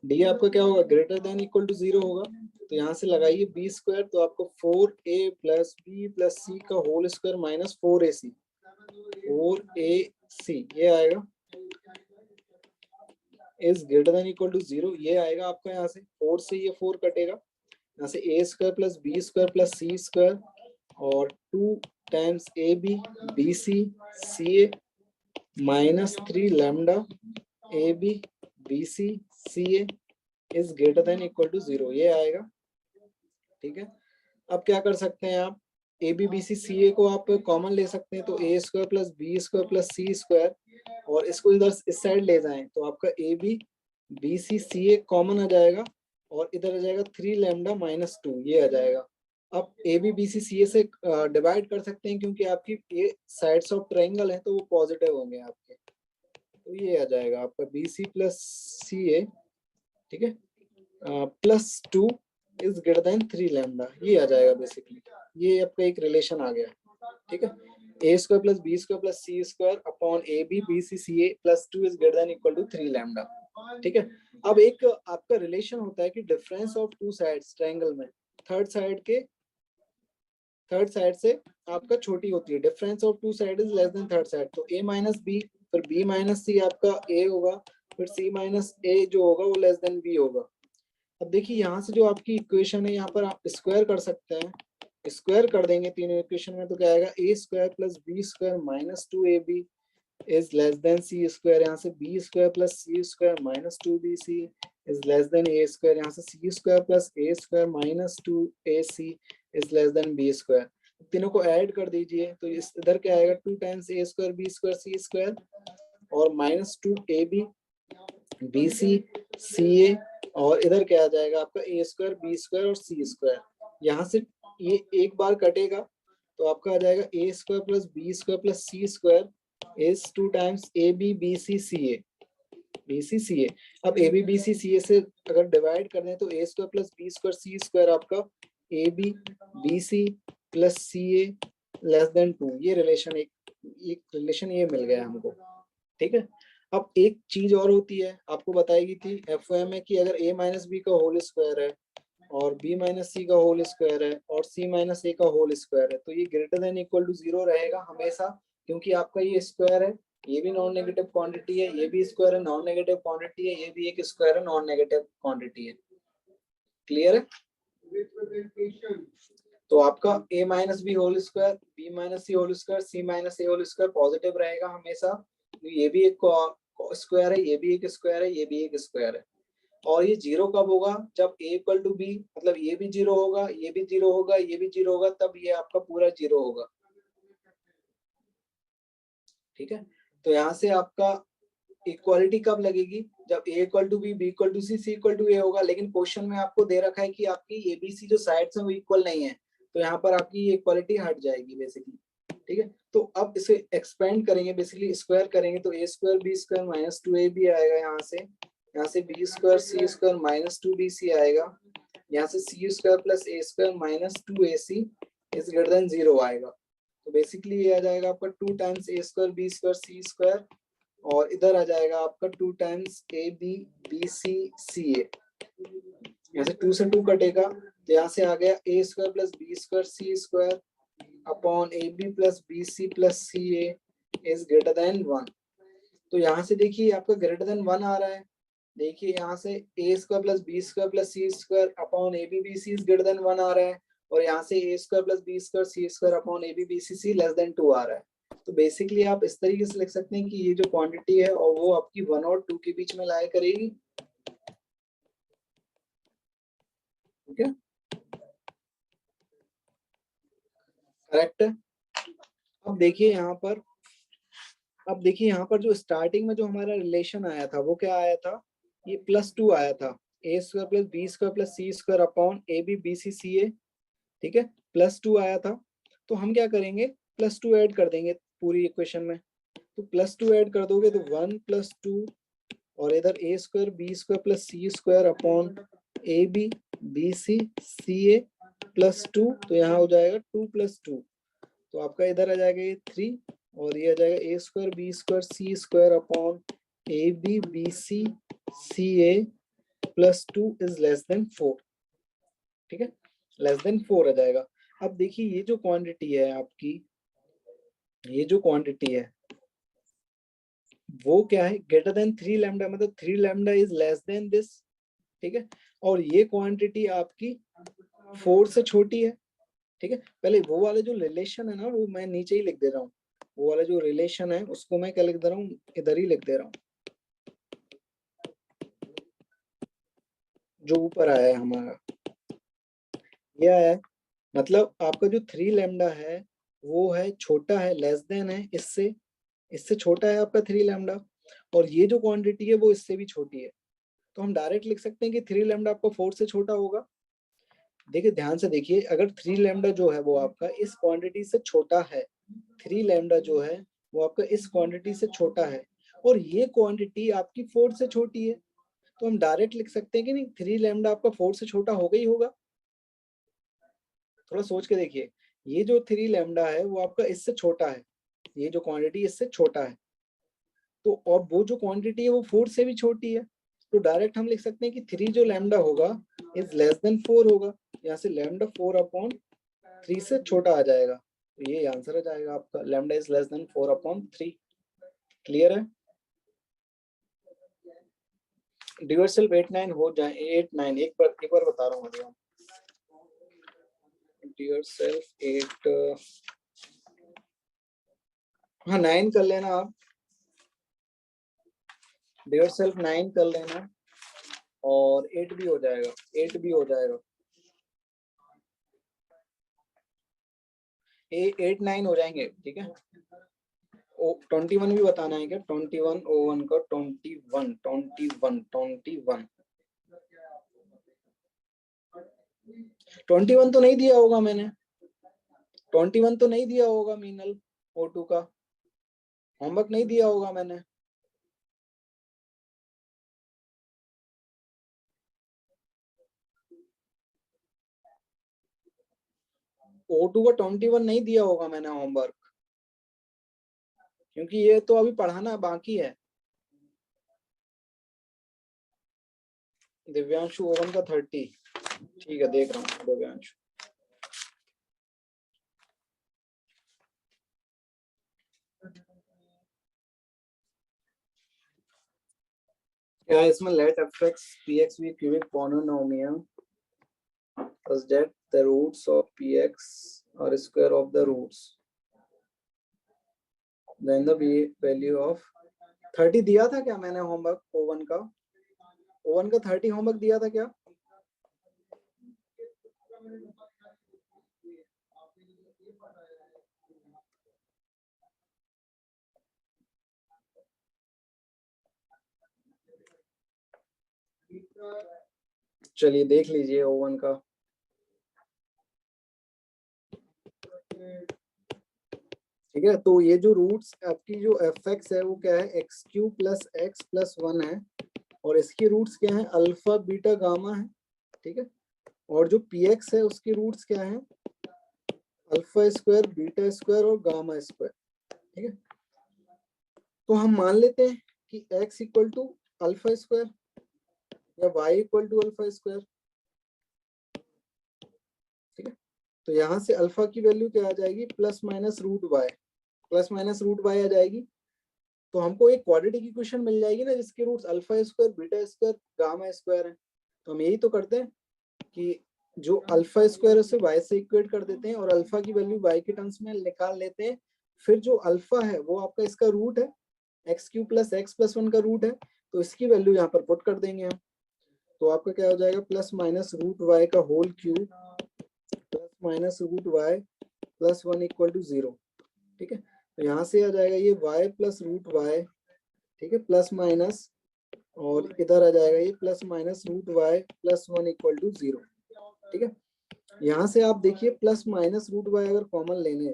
डी आपका क्या होगा, ग्रेटर देन इक्वल टू 0 होगा। तो यहाँ से लगाइए b², तो आपको 4a + b + c का whole square minus 4ac, 4ac ये आएगा, is greater than equal to 0 ये आएगा आपका। यहाँ से 4 से ये 4 कटेगा, यहाँ से a² + b² + c² और 2 times ab bc ca -3 lambda ab bc ca is greater than equal to 0 ये आएगा। ठीक है, अब क्या कर सकते हैं आप, ab bc ca को आप कॉमन ले सकते हैं, तो a² + b² + c² और इसको इधर इस साइड ले जाएं तो आपका ab bc ca कॉमन आ जाएगा और इधर आ जाएगा 3 लैम्डा -2 ये आ जाएगा। अब ab bc ca से डिवाइड कर सकते हैं क्योंकि आपकी ये साइड्स ऑफ ट्रायंगल है तो वो पॉजिटिव होंगे आपके, तो ये आ जाएगा आपका bc + ca। ठीक है, +2 इज ग्रेटर देन 3 लैम्डा ये आ जाएगा बेसिकली, ये आपका एक रिलेशन आ गया। ठीक है, a² + b² + c² upon ab bc ca +2 is greater than equal to 3 lambda. ठीक है, अब एक आपका रिलेशन होता है कि difference of two sides triangle में, थर्ड थर्ड साइड से आपका छोटी होती है, difference of two side is less than third side, तो a माइनस बी, फिर b माइनस सी आपका a होगा, फिर c माइनस a जो होगा वो लेस देन b होगा। अब देखिए यहाँ से जो आपकी इक्वेशन है यहाँ पर आप स्क्वायर कर सकते हैं, स्क्वायर कर देंगे तीनों इक्वेशन में तो क्या आएगा, a square plus B square minus 2ab is less than C square, यहाँ से B square plus C square minus 2bc is less than a square, यहाँ से C square plus a square minus 2ac is less than b square. तीनों को add कर दीजिए तो इस इधर क्या आएगा, 2 times a square b square c square और माइनस 2ab bc ca, और इधर क्या आ जाएगा आपका a स्क्वायर b स्क्वायर और c स्क्वायर। यहाँ से ये एक बार कटेगा तो आपका आ जाएगा a square plus b square plus c square is 2 times ab bc ca bc ca। अब ab bc ca से अगर डिवाइड कर दें तो a square plus b square c square आपका ab bc plus ca less than 2, ये relation एक relation ये मिल गया हमको, ठीक है। अब एक चीज और होती है, आपको बताई थी FOM में कि अगर a माइनस बी का होल स्क्वायर है और b माइनस सी का होल स्क्वायर है और c माइनस a का होल स्क्वायर है तो ये ग्रेटर देन इक्वल टू 0 रहेगा हमेशा, क्योंकि आपका ये स्क्वायर है, ये भी नॉन नेगेटिव क्वांटिटी है, ये भी स्क्वायर है नॉन नेगेटिव क्वांटिटी है, ये भी एक स्क्वायर है नॉन नेगेटिव क्वांटिटी है। क्लियर है? तो आपका a minus b whole square, b minus c whole square, c minus a whole square positive रहेगा हमेशा, ये भी एक स्क्वायर है, ये भी एक स्क्वायर है, ये भी एक स्क्वायर है। और ये जीरो कब होगा, जब a इक्वल टू b, मतलब ये भी जीरो होगा, ये भी जीरो होगा, ये भी जीरो होगा, तब ये आपका पूरा जीरो होगा, ठीक है। तो यहाँ से आपका इक्वालिटी कब लगेगी, जब a equal to b, b equal to c, c equal to a होगा। लेकिन क्वेश्चन में आपको दे रखा है कि आपकी abc जो साइड्स हैं वो इक्वल नहीं है, तो यहाँ पर आपकी ये इक्वालिटी हट जाएगी बेसिकली, ठीक है। तो अब इसे एक्सपेंड करेंगे, बेसिकली स्क्वायर करेंगे तो a square b square minus 2ab आएगा, यहाँ से b square c square minus 2bc आएगा, यहाँ से c square plus a square minus 2ac is greater than 0 आएगा। तो बेसिकली ये आ जाएगा आपका 2 times a square b square c square, और इधर आ जाएगा आपका 2 टाइम्स ab bc ca, यहाँ से 2 से 2 कटेगा तो यहाँ से आ गया a square plus b square c square upon ab plus bc plus ca is greater then 1। तो यहाँ से देखिए आपका ग्रेटर देन 1 आ रहा है, देखिए यहाँ से a square plus b square plus c square upon ab bc is greater then 1 आ रहा है, और यहाँ से a square plus b square c square upon ab bc less than 2 आ रहा है। तो बेसिकली आप इस तरीके से लिख सकते हैं कि ये जो क्वांटिटी है और वो आपकी 1 और 2 के बीच में लाया करेगी, ठीक है, करेक्ट है। अब देखिए यहाँ पर जो स्टार्टिंग में जो हमारा रिलेशन आया था वो क्या आया था, ये +2 आया था, a square plus b square plus c square upon ab bc ca, ठीक है, +2 आया था। तो हम क्या करेंगे, +2 ऐड कर देंगे पूरी इक्वेशन में, तो +2 ऐड कर दोगे तो 1 + 2 और इधर a square b square plus c square upon ab bc ca +2, तो यहाँ हो जाएगा 2 + 2, तो आपका इधर आ जाएगा ये 3 और ये आ जाएगा a square b square c square upon ab bc ca +2 is less then 4, ठीक है, लेस देन 4 आ जाएगा। अब देखिए ये जो क्वांटिटी है आपकी, ये जो क्वांटिटी है वो क्या है, ग्रेटर देन 3 लैम्डा, मतलब 3 lambda is less then this, ठीक है, और ये क्वांटिटी आपकी 4 से छोटी है, ठीक है। पहले वो वाला जो रिलेशन है ना वो मैं नीचे ही लिख दे रहा हूँ, वो वाला जो रिलेशन है उसको मैं क्या लिख दे रहा हूँ, इधर ही लिख दे रहा हूँ, जो ऊपर आया है हमारा ये आया है, मतलब आपका जो 3 लैम्डा है वो है छोटा है, लेस देन है इससे छोटा है आपका 3 लैम्डा, और ये जो क्वांटिटी है वो इससे भी छोटी है। तो हम डायरेक्ट लिख सकते हैं कि 3 लैम्डा आपका 4 से छोटा होगा। देखिए ध्यान से देखिए, अगर 3 लैम्डा जो है वो आपका इस क्वांटिटी से छोटा है, 3 लैम्डा जो है वो आपका इस क्वांटिटी से छोटा है, और ये क्वांटिटी आपकी 4 से छोटी है, तो हम डायरेक्ट लिख सकते हैं कि नहीं 3 लैम्डा आपका 4 से छोटा होगा ही होगा। थोड़ा सोच के देखिए, ये जो 3 लैम्डा है वो आपका इससे छोटा है, ये जो क्वांटिटी इससे छोटा है, तो और वो जो क्वांटिटी है वो 4 से भी छोटी है, तो डायरेक्ट हम लिख सकते हैं कि 3 जो लैम्डा होगा इज लेस देन 4 होगा, यहाँ से लैम्डा 4 अपॉन 3 से छोटा आ जाएगा, तो ये आंसर आ जाएगा आपका, lambda is less then 4/3। Clear है? डू योरसेल्फ 8-9 हो जाए, 8-9 एक बार बता रहा हूँ मैं, डू योरसेल्फ 8 हाँ 9 कर लेना आप, डू योरसेल्फ 9 कर लेना और 8 भी हो जाएगा, 8 भी हो जाएगा, 8-9 हो जाएंगे। ठीक है, 21 भी बताना है क्या? 21 O1 का 21 तो नहीं दिया होगा मैंने, 21 तो नहीं दिया होगा मीनल, O2 का होमवर्क नहीं दिया होगा मैंने। O2 का 21 नहीं दिया होगा मैंने होमवर्क, क्योंकि ये तो अभी पढ़ाना बाकी है। दिव्यांशु O1 का 30, ठीक है देख रहा हूँ दिव्यांशु। क्या इसमें let fx px be cubic polynomial such that the roots of px are square of the roots, then the value of 30 दिया था क्या मैंने होमवर्क O1 का? O1 का 30 होमवर्क दिया था क्या? चलिए देख लीजिए O1 का। ठीक है, तो ये जो रूट्स आपकी जो fx है वो क्या है? x³ + x + 1 है, और इसकी रूट्स क्या है? अल्फा बीटा गामा है। ठीक है, और जो px है उसकी रूट्स क्या है? अल्फा स्क्वायर बीटा स्क्वायर और गामा स्क्वायर। ठीक है, तो हम मान लेते हैं कि x = अल्फा स्क्वायर या y = अल्फा स्क्वायर। ठीक है, तो यहाँ से अल्फा की वैल्यू क्या आ जाएगी? ±√y, ±√y आ जाएगी। तो हमको एक क्वाड्रेटिक इक्वेशन मिल जाएगी ना जिसके roots alpha square beta square gamma square है। तो हम यही तो करते हैं कि जो अल्फा स्क्वायर उसे y से इक्वेट कर देते हैं और अल्फा की वैल्यू y के टर्म्स में निकाल लेते हैं। फिर जो अल्फा है वो आपका इसका रूट है, x³ + x + 1 का रूट है, तो इसकी वैल्यू यहाँ पर पुट कर देंगे हम। तो आपका क्या हो जाएगा? ±√y का होल क्यूब ±√y + 1 = 0। ठीक है, तो यहाँ से आ जाएगा ये y + √y, ठीक है, प्लस माइनस, और इधर आ जाएगा ये ±√y + 1 = 0। ठीक है, यहाँ से आप देखिए ±√y अगर कॉमन लेंगे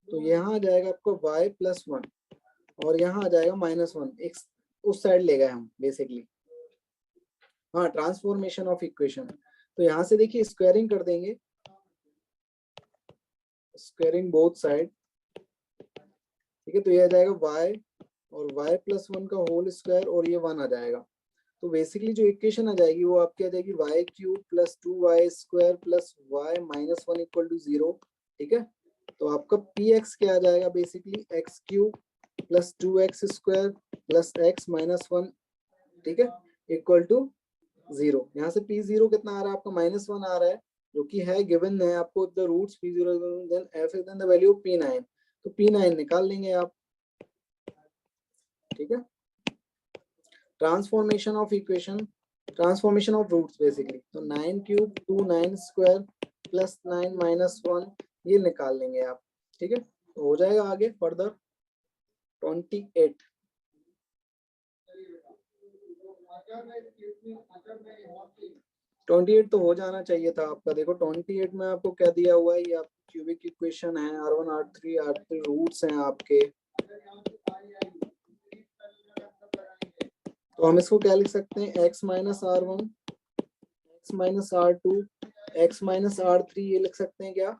तो यहाँ आ जाएगा आपको y + 1 और यहाँ आ जाएगा -1, एक उस साइड ले गए हम बेसिकली। हाँ, ट्रांसफॉर्मेशन ऑफ इक्वेशन। तो यहाँ से देखिए स्क्वायरिंग कर देंगे, स्क्वायरिंग बोथ साइड। ठीक है, तो ये आ जाएगा y और y + 1 का होल स्क्वायर और ये 1 आ जाएगा। तो बेसिकली जो इक्वेशन आ जाएगी वो आपकी आ जाएगी y³ + 2y² + y - 1 = 0। ठीक है, तो आपका px क्या आ जाएगा? बेसिकली x³ + 2x² + x - 1, ठीक है, = 0। यहाँ से p0 कितना आ रहा है आपका? -1 आ रहा है, जो कि है गिवन है आपको। The roots p0 then f then the value p9, तो p9 निकाल लेंगे आप। ठीक है, transformation of equation, transformation of roots basically. तो 9³ 2 9² + 9 - 1 ये निकाल लेंगे आप। ठीक है, तो हो जाएगा आगे फर्दर 28। तो हो जाना चाहिए था आपका। देखो 28 में आपको क्या दिया हुआ है? ये आप क्यूबिक इक्वेशन है, R1 R3 रूट्स हैं आपके। तो हम इसको क्या लिख सकते हैं? x - R1 x - R2 x - R3 ये लिख सकते हैं क्या?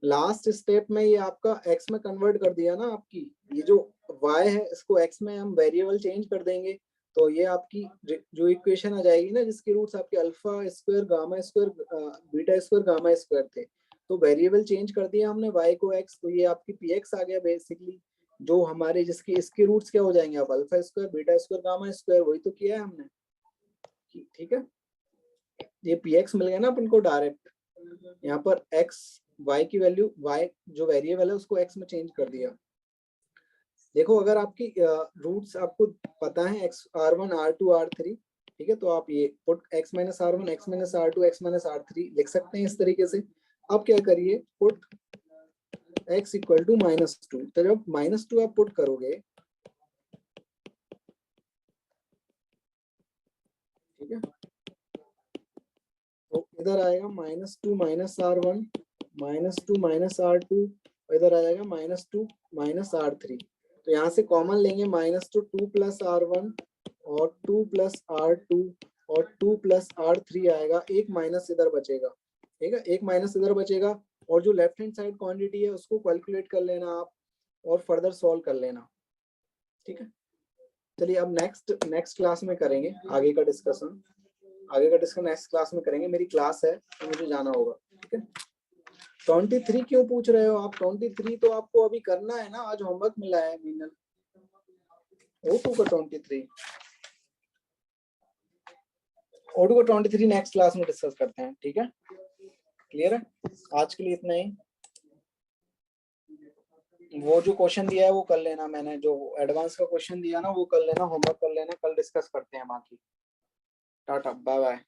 लास्ट स्टेप में ये आपका x में कन्वर्ट कर दिया ना आपकी। ये जो y है इसको x में हम वेरिएबल चेंज कर देंगे तो ये आपकी जो इक्वेशन आ जाएगी ना, जिसके रूट्स आपके alpha square gamma square beta square gamma square थे, तो वेरिएबल चेंज कर दिया हमने y को x, तो ये आपकी px आ गया बेसिकली। जो हमारे जिसके इसके रूट्स क्या हो जाएंगे, अब alpha square beta square gamma square, वही तो किया है हमने। ठीक है, ये px मिल गया ना अपन को डायरेक्ट। यहाँ पर x y की वैल्यू, y जो वेरिएबल है उसको x में चेंज कर दिया। देखो अगर आपकी रूट्स आपको पता है x r1 r2 r3, ठीक है, तो आप ये put x minus r1 x minus r2 x minus r3 लिख सकते हैं इस तरीके से। अब क्या करिए, पुट x इक्वल टू -2, तो जब -2 आप पुट करोगे, ठीक है, तो इधर आएगा -2 माइनस r1 -2 माइनस r2, और इधर आ जाएगा -2 माइनस r3। तो यहाँ से कॉमन लेंगे -2 2 प्लस r1 और 2 प्लस r2 और 2 प्लस r3 आएगा, एक माइनस इधर बचेगा, ठीक है, एक माइनस इधर बचेगा। और जो लेफ्ट हैंड साइड क्वांटिटी है उसको कैलकुलेट कर लेना आप और फर्दर सॉल्व कर लेना, ठीक है। चलिए अब नेक्स्ट क्लास में करेंगे आगे का डिस्कशन, नेक्स्ट क्लास में करेंगे। मेरी क्लास है तो मुझे जाना होगा, ठीक है। 23 क्यों पूछ रहे हो आप? 23 तो आपको अभी करना है ना, आज होमवर्क मिला है मीनल, O2 का 23, O2 का 23 नेक्स्ट क्लास में डिस्कस करते हैं, ठीक है। क्लियर है? आज के लिए इतना ही। वो जो क्वेश्चन दिया है वो कर लेना, मैंने जो एडवांस का क्वेश्चन दिया ना वो कर लेना, होमवर्क कर लेना, कल डिस्कस करते हैं बाकी। Tata, bye bye.